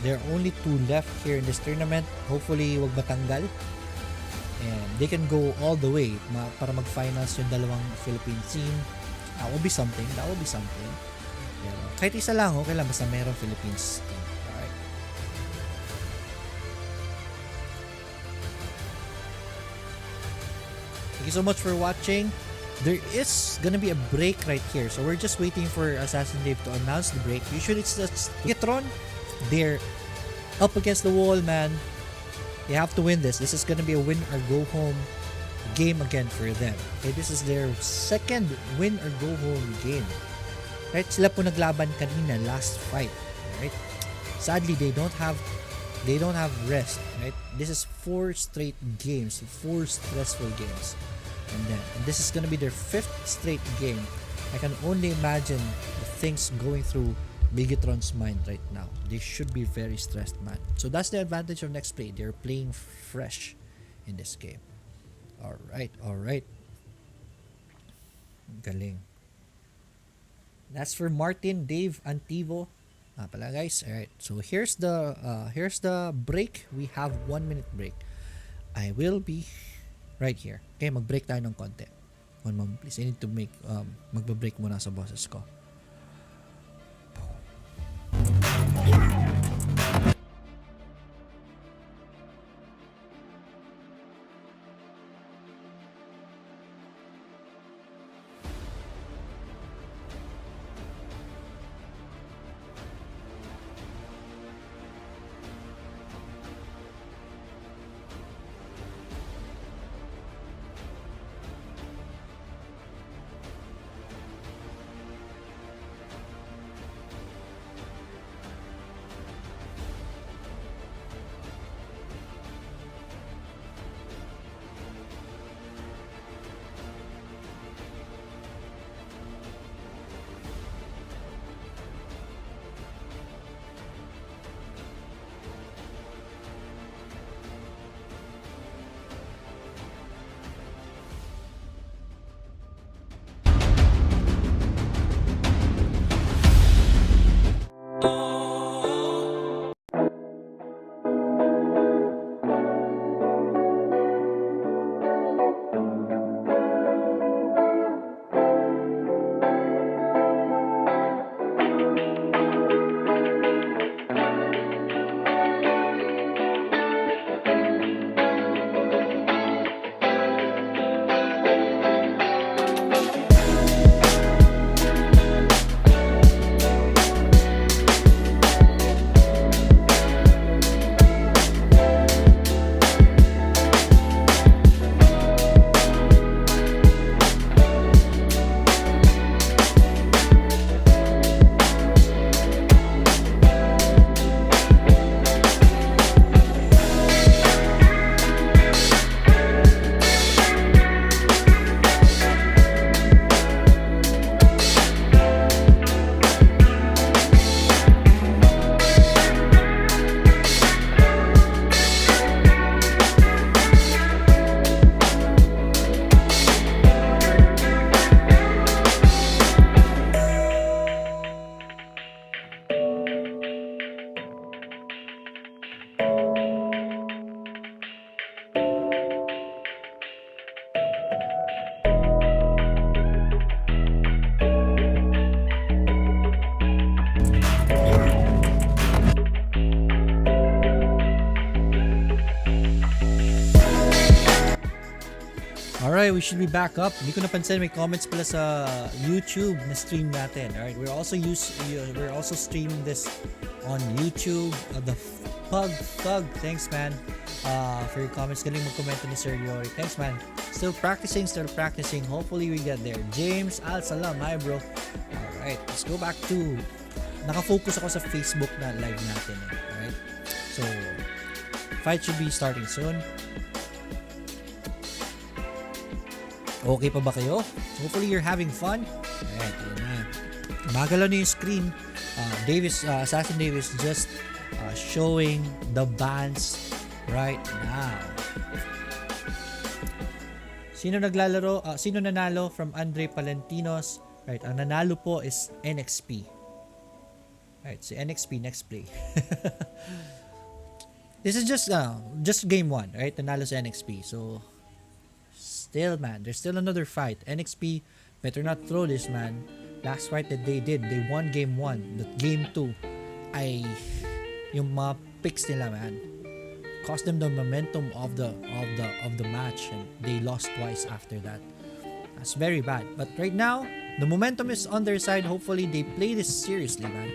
There are only 2 left here in this tournament. Hopefully, wag matanggal. And they can go all the way para mag-finals yung dalawang Philippine team. That will be something. Pero kahit isa lang, okay lang. Basta merong Philippines team. Alright. Thank you so much for watching. There is gonna be a break right here. So we're just waiting for Assassin Dave to announce the break. Usually it's just Bigetron. They're up against the wall, man. They have to win this. This is gonna be a win or go home game again for them. Okay, this is their second win or go home game. Right? Sila po naglaban kanina last fight. Right? Sadly, they don't have rest. Right? This is 4 straight games, 4 stressful games, and this is gonna be their 5th straight game. I can only imagine the things going through Bigetron's mind right now. They should be very stressed, man. So that's the advantage of Nexplay. They're playing fresh in this game. Alright. Galing. That's for Martin Dave Antivo. Pala guys. Alright. So here's the break. We have 1 minute break. I will be right here. Okay, mag-break tayo ng konti. 1 moment please. I need to magbe-break muna sa boses ko. Alright, we should be back up. Hindi ko napansin may comments pala sa YouTube na stream natin. Alright, we're also streaming this on YouTube. The Pug Thug, thanks man for your comments. Galing mag-comment ni Sir Yori. Thanks man. Still practicing. Hopefully we get there. James Al-Salam, hi bro. Alright, let's go back to naka-focus ako sa Facebook na live natin. Alright, so fight should be starting soon. Okay pa ba kayo? Hopefully you're having fun. Alright, yun na. Magalaw na yung screen. Assassin Davis just showing the bans right now. Sino naglalaro? Sino nanalo from Andre Palentinos? Right, ang nanalo po is NXP. Right, si NXP Nexplay. This is just game 1, right? Nanalo sa NXP. So still, man, there's still another fight. NXP better not throw this, man. Last fight that they did, they won game 1. But game 2 ay yung mga picks nila, man, cost them the momentum of the match, and they lost twice after that. That's very bad. But right now, the momentum is on their side. Hopefully they play this seriously, man.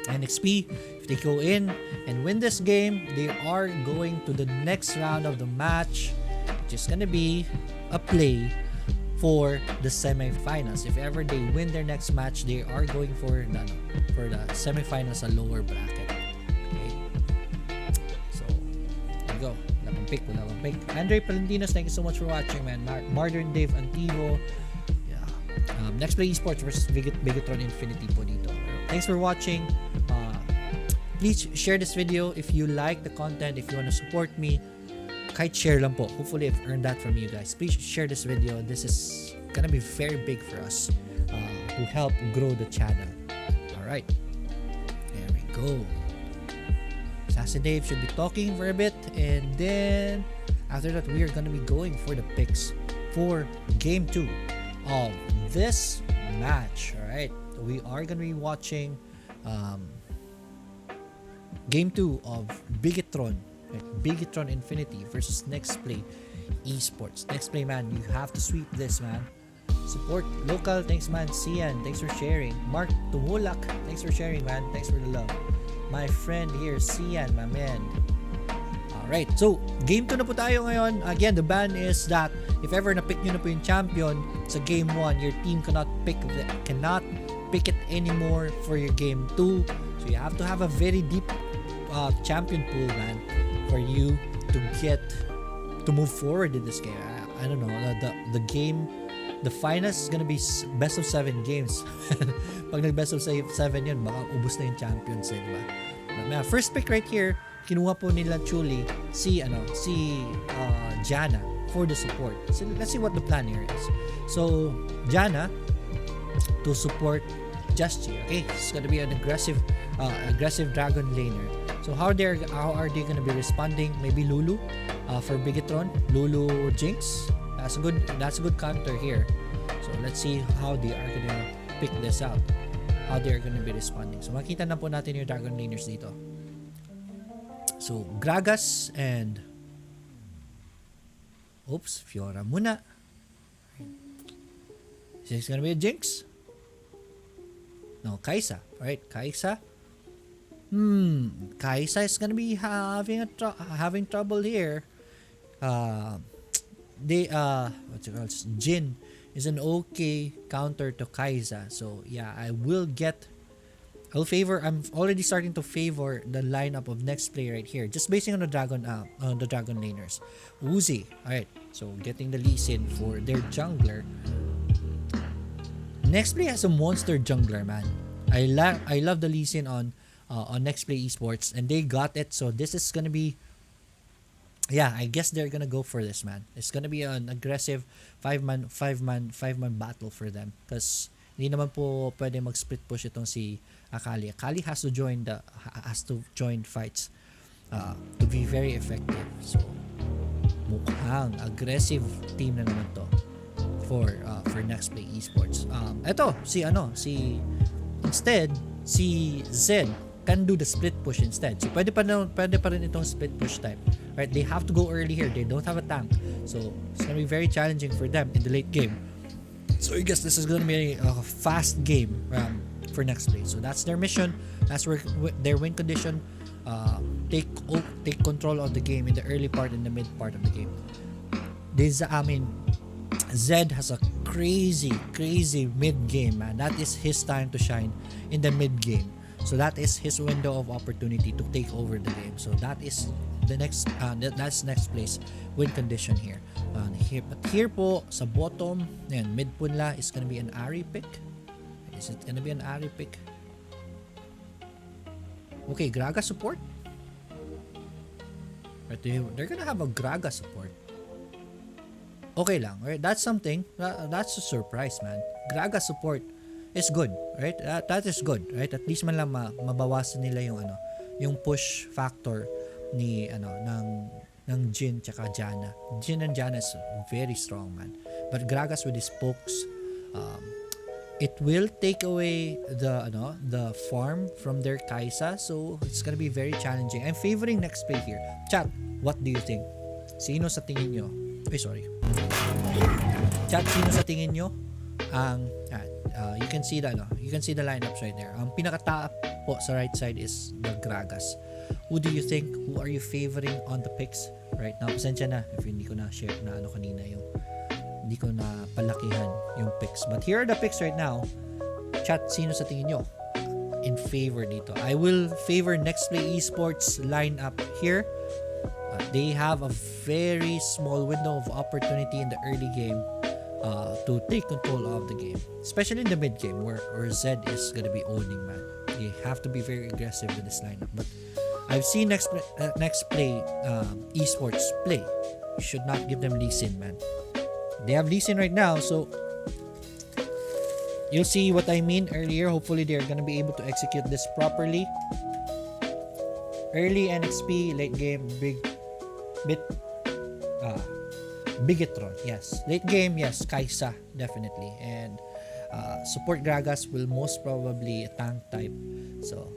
NXP, if they go in and win this game, they are going to the next round of the match, which is gonna be a play for the semifinals. If ever they win their next match, they are going for the semifinals, a lower bracket. Okay, so there you go. Wala bang pick. Andre Palentinos, thank you so much for watching, man. Modern Dave Antivo, yeah. Nexplay eSports versus Bigetron Infinity po dito. Thanks for watching. Please share this video if you like the content. If you want to support me, kahit share lang po. Hopefully I've earned that from you guys. Please share this video. This is gonna be very big for us to help grow the channel. Alright, there we go. Assassin Dave should be talking for a bit, and then after that we are gonna be going for the picks for game 2 of this match. Alright, we are gonna be watching game 2 of Bigetron Infinity versus Nexplay eSports. Nexplay, man, you have to sweep this, man. Support local. Thanks, man. Sian, thanks for sharing. Mark Tumulak, thanks for sharing, man. Thanks for the love. My friend here, Sian, my man. Alright, so game 2 na po tayo ngayon. Again, the ban is that if ever na-pick nyo na po yung champion sa game 1, your team cannot pick it anymore for your game 2. So you have to have a very deep champion pool, man, for you to move forward in this game. I don't know, the game, the finals is gonna be best of 7 games. Pag nag best of 7 yun, baka ubos na yung champions, diba? First pick right here, kinuha po nila Chuli si Jana for the support. So let's see what the plan here is. So Jana to support Justy. Okay, it's gonna be an aggressive dragon laner. So how are they gonna be responding? Maybe Lulu for Bigetron, Lulu Jinx. That's a good counter here. So let's see how they are gonna pick this out. How they are gonna be responding. So makita na po natin yung dragon laners dito. So Gragas and Fiora muna. Is this gonna be a Jinx? No, Kaisa. Alright, Kaisa. Kaisa is gonna be having trouble here. What's it called? Jin is an okay counter to Kaisa. So yeah, I'm already starting to favor the lineup of Nexplay right here, just basing on the dragon laners. Uzi, alright. So getting the Lee Sin for their jungler. Nexplay has a monster jungler, man. I love the Lee Sin on Nexplay eSports, and they got it. So this is gonna be, I guess they're gonna go for this, man. It's gonna be an aggressive 5-man battle for them, because hindi naman po pwede mag-split push itong si Akali. Akali has to join fights to be very effective. So mukhang aggressive team na naman to for Nexplay eSports. Ito si Zed can do the split push instead. So pwede pa rin itong split push type. Right? They have to go early here. They don't have a tank. So it's gonna be very challenging for them in the late game. So I guess this is gonna be a fast game for Nexplay. So that's their mission. That's where their win condition. Take control of the game in the early part and the mid part of the game. Zed has a crazy mid game, man. That is his time to shine in the mid game. So that is his window of opportunity to take over the game. So that is the that's Nexplay's win condition here. But here po sa bottom, mid punla is gonna be an Ari pick. Is it gonna be an Ari pick? Okay, Graga support. But they're gonna have a Graga support. Okay lang, right? That's something. That's a surprise, man. Graga support is good, right? That is good, right? At least man lang mabawasan nila yung push factor ng Jhin tsaka Janna. Jhin and Janna is very strong, man. But Gragas with his pokes, it will take away the farm from their Kai'Sa, so it's gonna be very challenging. I'm favoring Nexplay here. Chat, what do you think? Sino sa tingin nyo? Sorry. Chat, sino sa tingin nyo ang you can see the lineups right there. Ang pinakataap po sa right side is the Gragas. Who do you think? Who are you favoring on the picks right now? Pasensya na if hindi ko na share na kanina yung hindi ko na palakihan yung picks. But here are the picks right now. Chat, sino sa tingin nyo in favor dito? I will favor Nexplay eSports lineup here. They have a very small window of opportunity in the early game to take control of the game, especially in the mid game where Zed is gonna be owning, man. They have to be very aggressive with this lineup. But I've seen Nexplay eSports play. You should not give them Lee Sin, man. They have Lee Sin right now, so you'll see what I mean earlier. Hopefully they're gonna be able to execute this properly. Early NXP, late game Bigetron, yes. Late game, yes. Kai'Sa, definitely. And support Gragas will most probably tank type. So,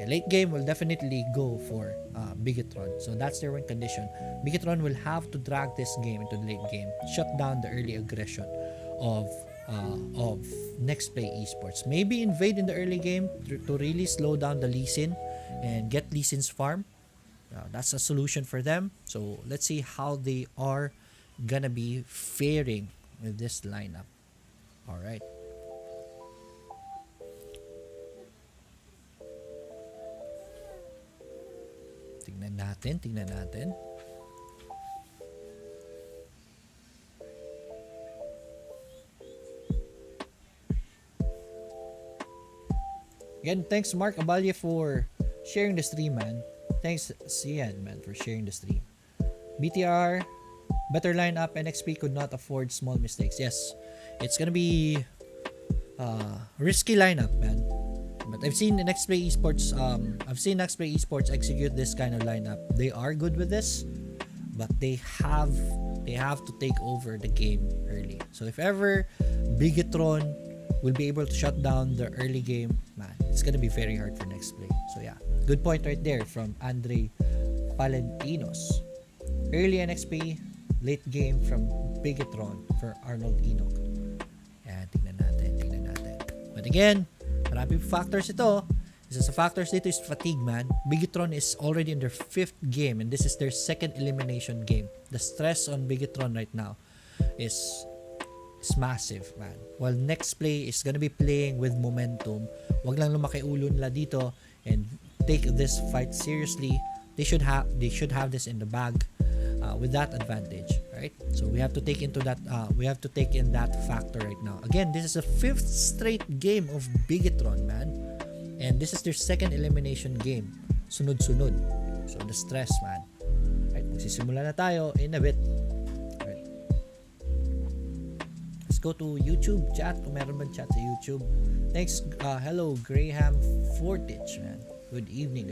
late game will definitely go for Bigetron. So, that's their win condition. Bigetron will have to drag this game into the late game. Shut down the early aggression of Nexplay eSports. Maybe invade in the early game to really slow down the Lee Sin and get Lee Sin's farm. That's a solution for them. So let's see how they are gonna be faring with this lineup. All right. Tingnan natin. Again, thanks Mark Abalya for sharing the stream, man. Thanks Sian, man, for sharing the stream. BTR, better lineup. NXP could not afford small mistakes. Yes, it's gonna be risky lineup, man. But I've seen Nexplay eSports. I've seen Nexplay eSports execute this kind of lineup. They are good with this, but they have to take over the game early. So if ever Bigetron will be able to shut down the early game, man, it's gonna be very hard for Nexplay. So yeah, good point right there from Andre Palentinos. Early NXP, late game from Bigetron for Arnold Enoch. Yan, tingnan natin. But again, marami factors ito. Isa sa factors dito is fatigue, man. Bigetron is already in their 5th game and this is their 2nd elimination game. The stress on Bigetron right now is massive, man. While Nexplay is gonna be playing with momentum, wag lang lumaki ulo nila dito and take this fight seriously. They should have this in the bag with that advantage, right? So we have to take into that we have to take in that factor right now. Again, this is a 5th straight game of Bigetron, man. And this is their 2nd elimination game. Sunod-sunod. So the stress, man. Right, magsisimula na tayo in a bit. Right. Let's go to YouTube chat. Kung meron man chat sa YouTube. Thanks. Hello, Graham Fortich, man. Good evening.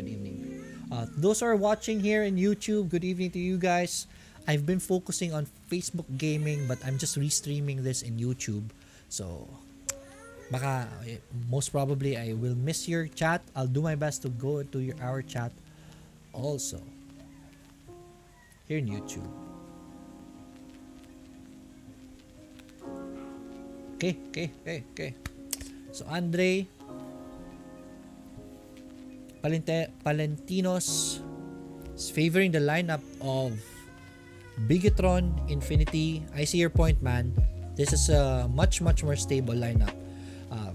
Those who are watching here in YouTube, good evening to you guys. I've been focusing on Facebook gaming, but I'm just restreaming this in YouTube. So, Baka, most probably, I will miss your chat. I'll do my best to go to our chat also here in YouTube. Okay. So, Andre Palentinos is favoring the lineup of Bigetron, Infinity. I see your point, man. This is a much more stable lineup.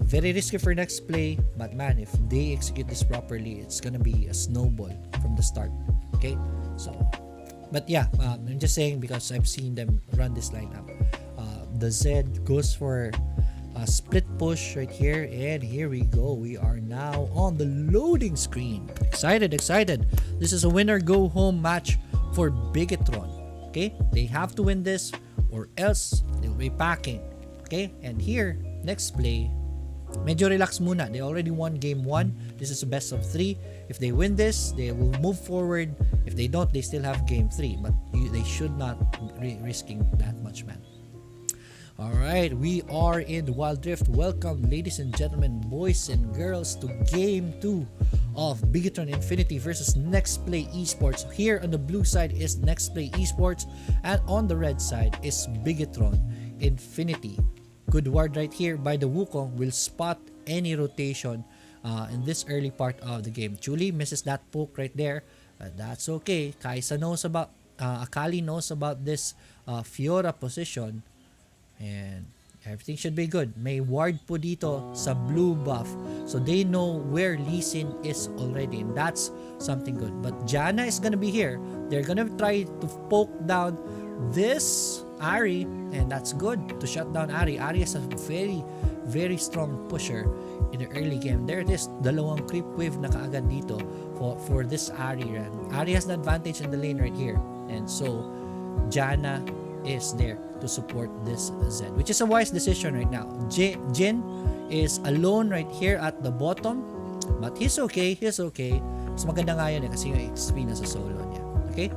Very risky for Nexplay, but man, if they execute this properly, it's gonna be a snowball from the start. Okay, so, but yeah, I'm just saying because I've seen them run this lineup. The Z goes for a split push right here, and here we go. We are now on the loading screen. Excited. This is a winner go home match for Bigetron. Okay, they have to win this or else they'll be packing. Okay, and here Nexplay, medyo relax muna. They already won game 1. This is a best of 3. If they win this, they will move forward. If they don't, they still have game 3, but they should not risking that much, man. Alright, we are in the Wild Rift. Welcome, ladies and gentlemen, boys and girls, to game 2 of Bigetron Infinity versus Nexplay eSports. Here on the blue side is Nexplay eSports, and on the red side is Bigetron Infinity. Good ward right here by the Wukong will spot any rotation in this early part of the game. Chuli misses that poke right there, but that's okay. Kaisa knows about, Akali knows about this Fiora position, and everything should be good. May ward po dito sa blue buff, so they know where Lee Sin is already, and that's something good. But Janna is gonna be here. They're gonna try to poke down this Ahri, and that's good to shut down Ahri. Ahri is a very strong pusher in the early game. There it is, dalawang creep wave na kaagad dito for this Ahri run. Ahri has the advantage in the lane right here, and so Janna is there to support this Zed, which is a wise decision right now. Jin is alone right here at the bottom, but he's okay. Mas maganda nga yun kasi yung XP na sa solo niya. Okay?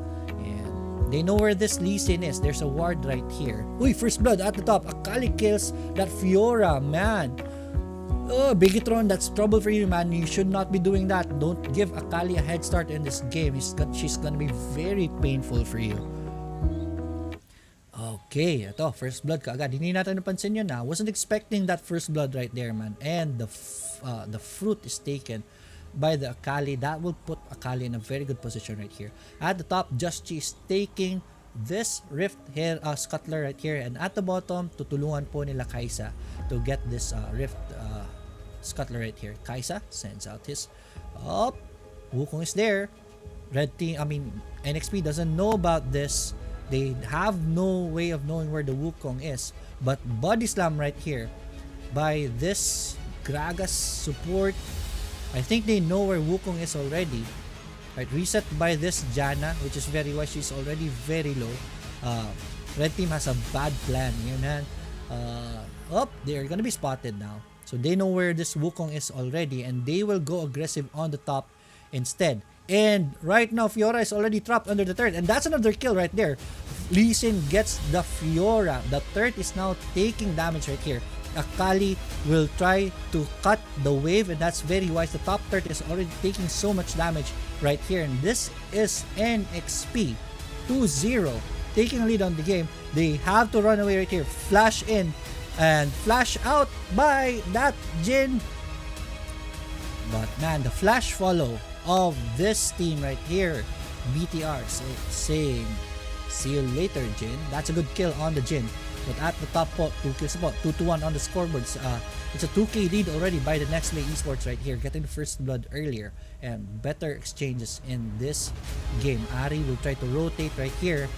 And they know where this Lee Sin is. There's a ward right here. Uy, first blood at the top. Akali kills that Fiora, man. Oh, Bigetron, that's trouble for you, man. You should not be doing that. Don't give Akali a head start in this game. She's gonna be very painful for you. Okay, ito, first blood kaagad. Hindi natin napansin yun na. Wasn't expecting that first blood right there, man. And the fruit is taken by the Akali. That will put Akali in a very good position right here. At the top, Just Chi is taking this Rift here, Scuttler right here. And at the bottom, tutulungan po nila Kaisa to get this Rift Scuttler right here. Kaisa sends out his up. Wukong is there. Red team, NXP doesn't know about this. They have no way of knowing where the Wukong is. But body slam right here by this Gragas support. I think they know where Wukong is already. Right, reset by this Janna, which is very wise. She's already very low. Red team has a bad plan. Yun, they're gonna be spotted now. So they know where this Wukong is already, and they will go aggressive on the top instead. And right now, Fiora is already trapped under the turret. And that's another kill right there. Lee Sin gets the Fiora. The turret is now taking damage right here. Akali will try to cut the wave, and that's very wise. The top turret is already taking so much damage right here. And this is NXP 2-0. Taking a lead on the game. They have to run away right here. Flash in and flash out by that Jin. But man, the flash follow of this team right here, BTR, saying see you later, Jin. That's a good kill on the Jin. But at the top pot, 2 kills spot, 2-1 on the scoreboards. It's a 2k lead already by the Nexplay eSports right here, getting the first blood earlier and better exchanges in this game. Ahri will try to rotate right here.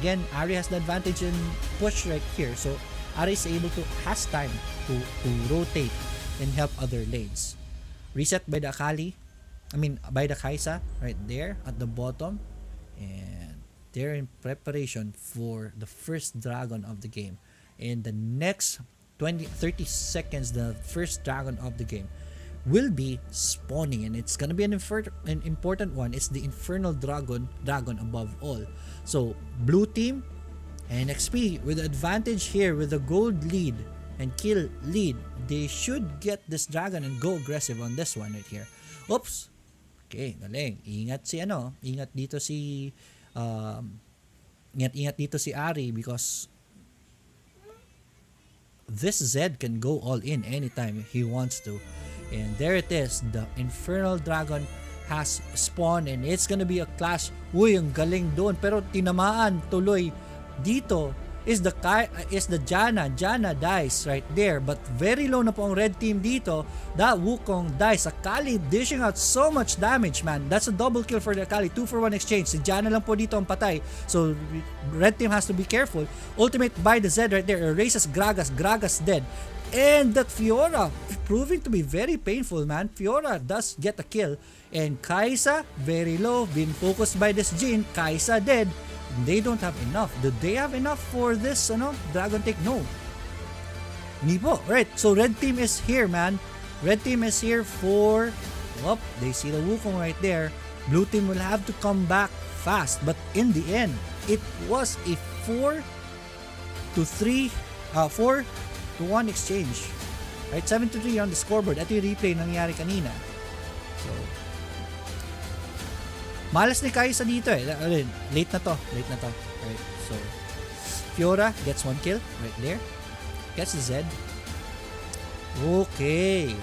Again, Ahri has the advantage in push right here, so Ahri is able to has time to rotate and help other lanes. Reset by the Akali. By the Kaisa right there at the bottom, and they're in preparation for the first dragon of the game. In the next 30 seconds, the first dragon of the game will be spawning, and it's gonna be an important one. It's the Infernal Dragon above all. So blue team and XP with the advantage here with the gold lead. and kill lead. They should get this dragon and go aggressive on this one right here. Oops. Okay, galing. Ingat dito si ingat dito si Ari, because this Zed can go all in anytime he wants to. And there it is, the Infernal Dragon has spawned and it's gonna be a clash. Uy, ang galing doon, pero tinamaan tuloy dito is the Janna. Janna dies right there, but very low na po ang red team dito. That Wukong dies. Akali dishing out so much damage, man. That's a double kill for the Akali. 2-for-1 exchange. Si Janna lang po dito ang patay. So red team has to be careful. Ultimate by the Zed right there erases Gragas. Gragas dead. And that Fiora proving to be very painful, man. Fiora does get a kill. And Kai'Sa very low, being focused by this Jhin. Kai'Sa dead. They don't have enough. Do they have enough for this dragon take? No. Hindi po. Right. So red team is here, man. Red team is here for they see the Wukong right there. Blue team will have to come back fast, but in the end it was a 4-1 exchange. Right, 7-3 on the scoreboard. Ito yung replay nangyari kanina. So malas ni Kai'Sa dito eh. Late na to. Right. So Fiora gets one kill right there. Gets the Zed. Okay.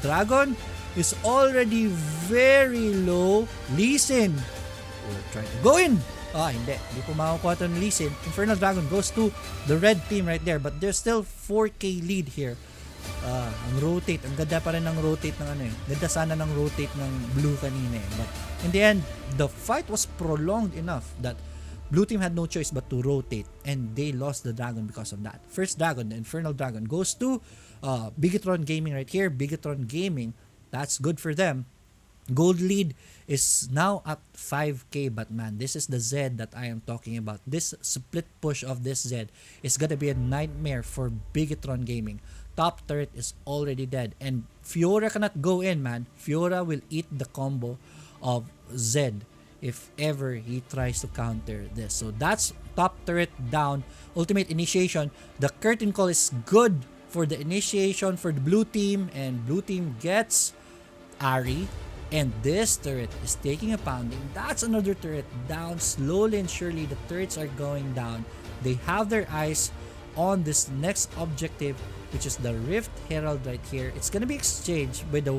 Dragon is already very low. Lee Sin will try to go in. Hindi po makukuha ito ng Lee Sin. Infernal Dragon goes to the red team right there, but there's still 4k lead here. Ang rotate, ang ganda pa rin ng rotate ng ganda sana ng rotate ng blue kanina eh. But in the end, the fight was prolonged enough that blue team had no choice but to rotate, and they lost the dragon because of that. First dragon, the Infernal Dragon, goes to Bigetron Gaming right here. Bigetron Gaming, that's good for them. Gold lead is now at 5k, but man, this is the Zed that I am talking about. This split push of this Zed is gonna be a nightmare for Bigetron Gaming. Top turret is already dead, and Fiora cannot go in, man. Fiora will eat the combo of Zed if ever he tries to counter this. So that's top turret down. Ultimate initiation. The curtain call is good for the initiation for the blue team, and blue team gets Ari. And this turret is taking a pounding. That's another turret down. Slowly and surely, the turrets are going down. They have their eyes on this next objective, which is the Rift Herald right here. It's gonna be exchanged with the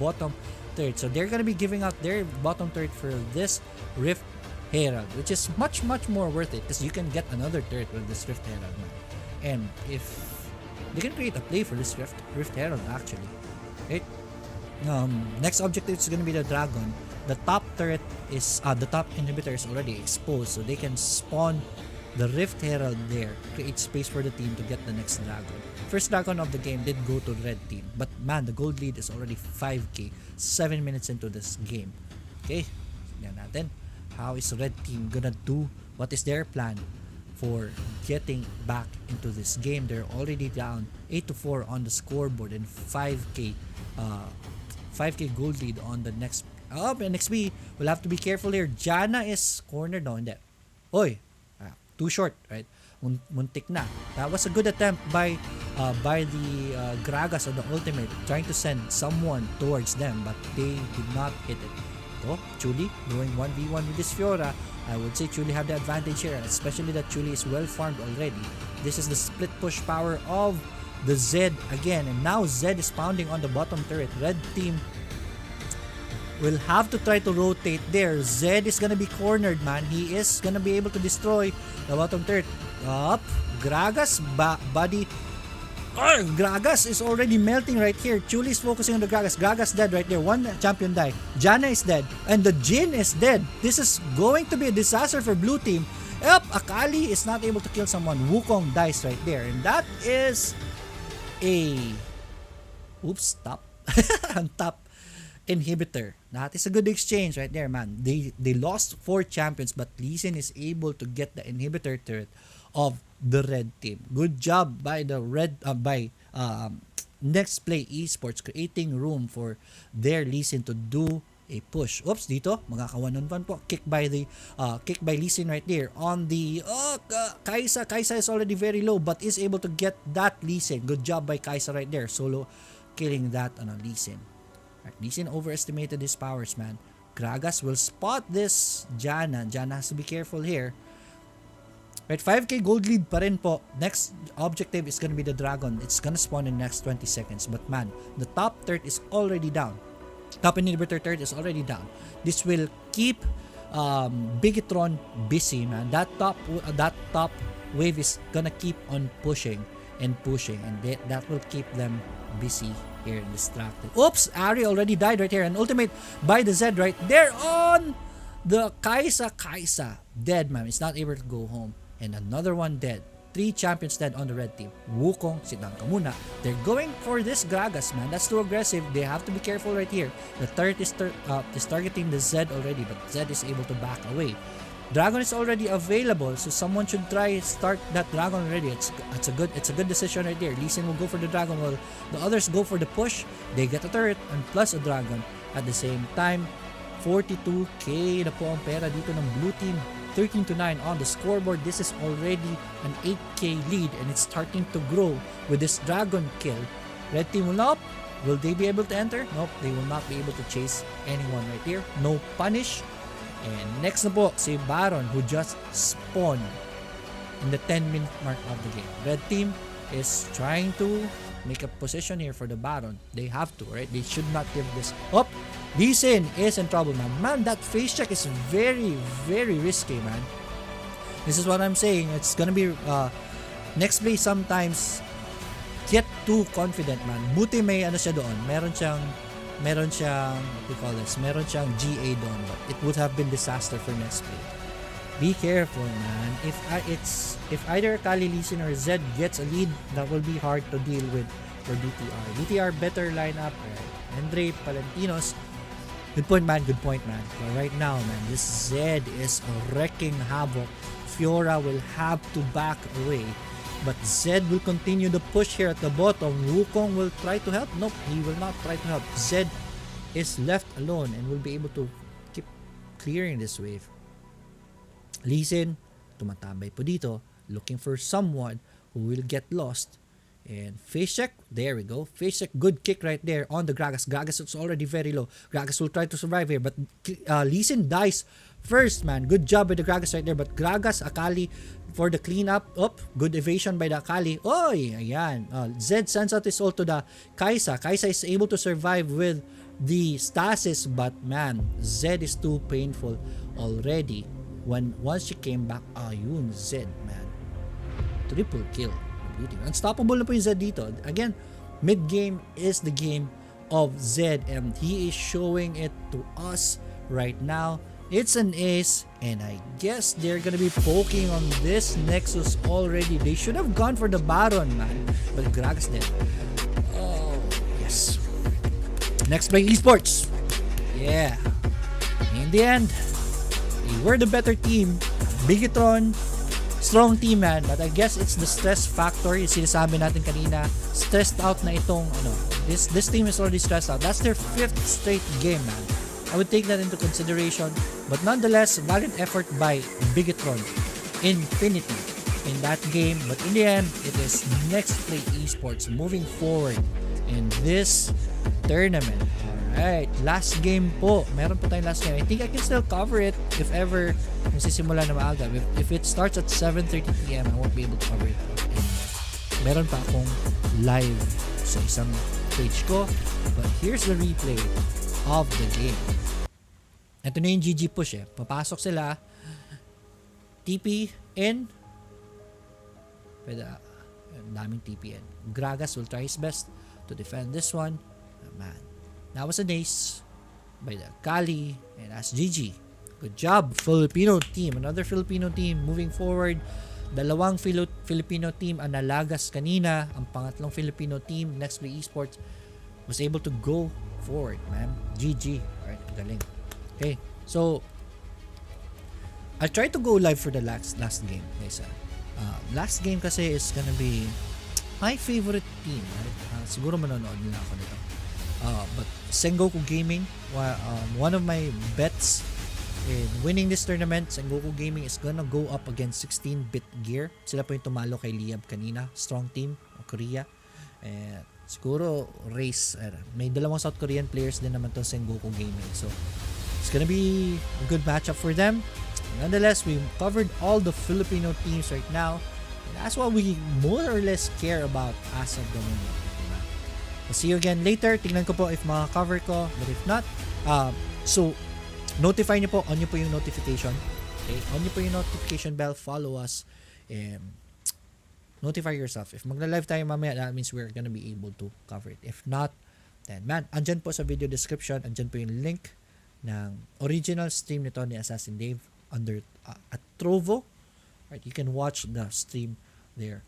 bottom turret. So they're gonna be giving out their bottom turret for this Rift Herald, which is much more worth it, because you can get another turret with this Rift Herald, man. And if they can create a play for this Rift Herald actually, right? Next objective is gonna be the dragon. The top turret is the top inhibitor is already exposed, so they can spawn the Rift Herald there, create space for the team to get the next dragon. First dragon of the game did go to red team, but man, the gold lead is already 5k 7 minutes into this game. Okay, tignan natin how is red team gonna do. What is their plan for getting back into this game? They're already down 8-4 on the scoreboard, and 5k gold lead on the next NXP. We'll have to be careful here. Janna is cornered. No, hindi. Oy, too short, right? Muntik na. That was a good attempt by the Gragas on the ultimate, trying to send someone towards them, but they did not hit it. So, Chuli going 1v1 with this Fiora. I would say Chuli have the advantage here, especially that Chuli is well farmed already. This is the split push power of the Zed again, and now Zed is pounding on the bottom turret. Red team will have to try to rotate there. Zed is gonna be cornered, man. He is gonna be able to destroy the bottom turret. Gragas body. Gragas is already melting right here. Chuli is focusing on the Gragas. Gragas dead right there. One champion died. Janna is dead, and the Jhin is dead. This is going to be a disaster for blue team. Akali is not able to kill someone. Wukong dies right there, and that is top inhibitor. That is a good exchange right there, man. They lost 4 champions, but Lee Sin is able to get the inhibitor turret of the red team. Good job by the Nexplay eSports, creating room for their Lee Sin to do a push. Oops, dito, magkaka-1-on-1 po. Kick by Lee Sin right there on the, Kaisa is already very low but is able to get that Lee Sin. Good job by Kaisa right there. Solo killing that Lee Sin. Right, Lee Sin overestimated his powers, man. Gragas will spot this Janna. Janna has to be careful here. Right, 5k gold lead pa rin po. Next objective is gonna be the dragon. It's gonna spawn in the next 20 seconds. But man, the top third is already down. Top inhibitor third is already down. This will keep Bigetron busy, man. That top wave is gonna keep on pushing, and that will keep them busy here, distracted. Oops, Ari already died right here. An ultimate by the Zed right there on the Kaisa. Dead, man. It's not able to go home. And another one dead. 3 champions dead on the red team. Wukong, sit down ka muna. They're going for this Gragas, man. That's too aggressive. They have to be careful right here. The third is targeting the Zed already, but Zed is able to back away. Dragon is already available, so someone should try start that Dragon already. It's a good decision right there. Lee Sin will go for the Dragon while the others go for the push. They get a turret and plus a Dragon at the same time. 42k na po ang pera dito ng blue team. 13-9 on the scoreboard. This is already an 8k lead and it's starting to grow with this dragon kill. Red team will up. Will they be able to enter? Nope, they will not be able to chase anyone right here. No punish. And next na po, si Baron who just spawned in the 10-minute mark of the game. Red team is trying to make a position here for the Baron. They have to, right? They should not give this up. Lee Sin is in trouble, man. Man, that face check is very, very risky, man. This is what I'm saying. It's gonna be Nexplay sometimes get too confident, man. Buti may ano siya doon. Meron siyang what do you call this? Meron siyang GA doon. But it would have been disaster for Nexplay. Be careful, man. If either Kali, Lee Sin or Zed gets a lead, that will be hard to deal with for DTR. DTR better lineup, right? Andre Palentinos. Good point, man. But right now, man, this Zed is wrecking havoc. Fiora will have to back away. But Zed will continue the push here at the bottom. Wukong will try to help. Nope, he will not try to help. Zed is left alone and will be able to keep clearing this wave. Lee Sin, tumatambay po dito, looking for someone who will get lost. And face check, there we go. Face check, good kick right there on the Gragas. Gragas is already very low. Gragas will try to survive here, but Lee Sin dies first, man. Good job with the Gragas right there. But Gragas, Akali for the cleanup. Good evasion by the Akali. Oy, ayan. Zed sends out his ult to the Kaisa. Kaisa is able to survive with the stasis, but man, Zed is too painful already. Once she came back, ayun, Zed, man. Triple kill. Unstoppable na po yung Zed dito. Again, mid-game is the game of Zed and he is showing it to us right now. It's an ace and I guess they're gonna be poking on this Nexus already. They should have gone for the Baron, man. But Gragas dead. Oh, yes. Nexplay eSports. Yeah. In the end, they were the better team. Bigetron, strong team, man, but I guess it's the stress factor. Yung sinasabi natin kanina, stressed out na itong this team is already stressed out. That's their 5th straight game, man. I would take that into consideration, but nonetheless, valiant effort by Bigetron Infinity in that game. But in the end, it is Nexplay eSports moving forward in this tournament. Alright, last game po. Meron po tayong last game. I think I can still cover it if ever magsisimula na maaga. If it starts at 7:30 PM, I won't be able to cover it. And meron pa akong live sa isang page ko. But here's the replay of the game. Ito na yung GG push eh. Papasok sila. TP in. Pwede, daming TP in. Gragas will try his best to defend this one. Man. That was an ace by the Kali and that's GG. Good job, Filipino team. Another Filipino team moving forward. Dalawang Filipino team ang nalagas kanina. Ang pangatlong Filipino team, Nexplay eSports, was able to go forward, man. GG. Alright, galing. Okay, so I'll try to go live for the last game, guys. Last game kasi is gonna be my favorite team, right? Siguro manonood nila ako nito. But Sengoku Gaming, one of my bets in winning this tournament. Sengoku Gaming is gonna go up against 16-bit gear. Sila po yung tumalo kay Liab kanina. Strong team, Korea. And siguro race, may dalawang South Korean players din naman to Sengoku Gaming. So it's gonna be a good matchup for them. Nonetheless, we covered all the Filipino teams right now. That's what we more or less care about as of the moment. Diba? I'll see you again later. Tingnan ko po if maka-cover ko. But if not, so notify nyo po. On nyo po yung notification. Okay? On nyo po yung notification bell. Follow us. Notify yourself. If magla-live tayo mamaya, that means we're gonna be able to cover it. If not, then man, andyan po sa video description. Andyan po yung link ng original stream nito ni Assassin Dave under at Trovo. Right, you can watch the stream there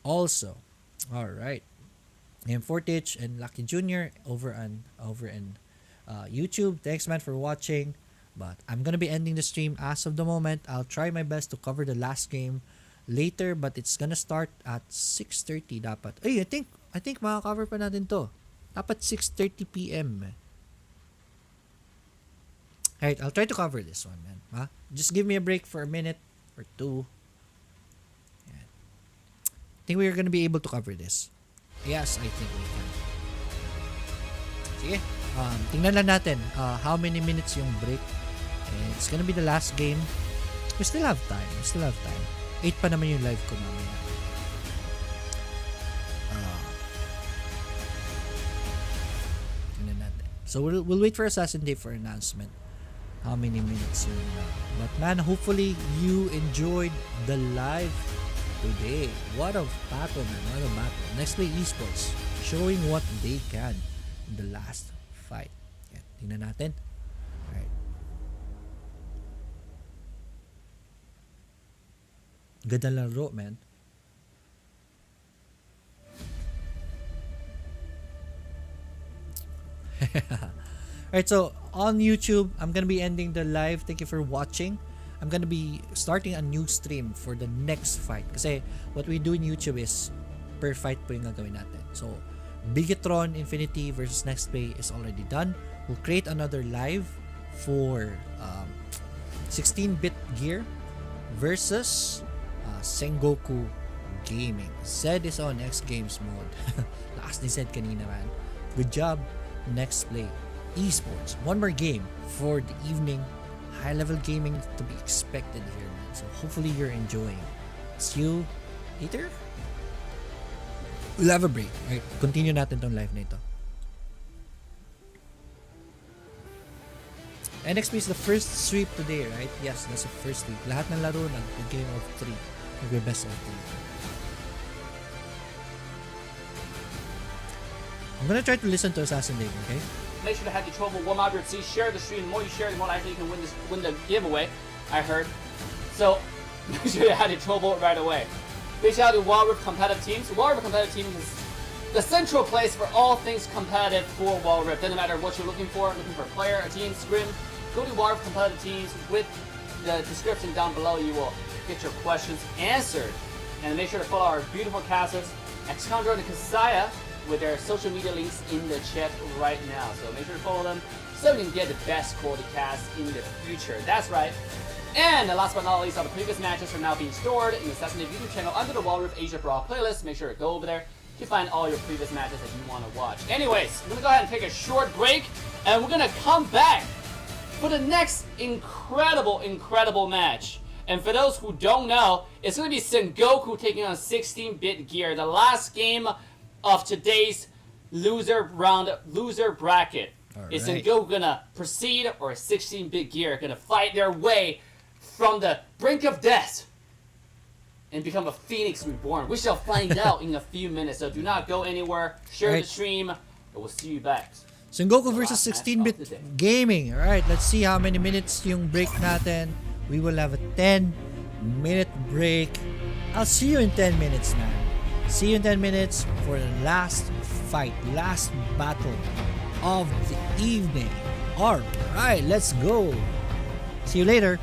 also. All right, and Fortich and Lucky Jr. over on YouTube. Thanks man for watching, but I'm gonna be ending the stream as of the moment. I'll try my best to cover the last game later, but it's gonna start at 6:30 dapat. Ay, I think maka-cover pa natin to. Dapat 6:30 PM. Alright, I'll try to cover this one, man. Just give me a break for a minute or two. I think we're gonna be able to cover this. Yes, I think we can. Sige. Tingnan lang natin how many minutes yung break. And it's gonna be the last game. We still have time. 8 pa naman yung live ko mamaya. Tingnan natin. So we'll wait for Assassin Day for announcement. How many minutes yun. But man, hopefully you enjoyed the live today. What a battle, man. What a battle. Nexplay eSports showing what they can in the last fight. Yan. Tingnan natin. Alright. Ganda laro, man. Alright, so on YouTube, I'm gonna be ending the live. Thank you for watching. I'm gonna be starting a new stream for the next fight. Kasi what we do in YouTube is per fight po yung gagawin natin. So, Bigetron Infinity versus Nexplay is already done. We'll create another live for 16-bit gear versus Sengoku Gaming. Zed is on X Games mode. Lakas ni Zed kanina, man. Good job, Nexplay eSports. One more game for the evening. High-level gaming to be expected here, man. So hopefully you're enjoying. See you later. We'll have a break. Alright, continue natin tong live na ito. NXP is the first sweep today, right? Yes, that's the first sweep. Lahat ng laro nag-game of 3. Nag-best of 3. I'm gonna try to listen to Assassin Dave, okay? Make sure to have your trouble warm up your seats. Share the stream. The more you share, the more likely you can win the giveaway. I heard. So make sure to have your trouble right away. Big shout out to Wild Rift competitive teams. Wild Rift competitive teams is the central place for all things competitive for Wild Rift. Doesn't matter what you're looking for a player, a team, scrim. Go to Wild Rift competitive teams with the description down below. You will get your questions answered. And make sure to follow our beautiful casters, Excondro and Kasaya, with their social media links in the chat right now. So make sure to follow them so you can get the best quality cast in the future. That's right. And last but not least, all the previous matches are now being stored in the Assassin YouTube channel under the Wild Rift Asia Brawl playlist. Make sure to go over there to find all your previous matches that you want to watch. Anyways, we're going to go ahead and take a short break, and we're going to come back for the next incredible match. And for those who don't know, it's going to be Sengoku taking on 16-bit gear. The last game of today's loser bracket. Is Sengoku gonna proceed, or 16-bit gear gonna fight their way from the brink of death and become a phoenix reborn? We shall find out in a few minutes, so do not go anywhere. Share the stream, and we'll see you back. Sengoku versus 16-bit gaming. Alright, let's see how many minutes yung break natin. We will have a 10-minute break. I'll see you in 10 minutes, man. See you in 10 minutes for the last fight, last battle of the evening. Alright, let's go. See you later.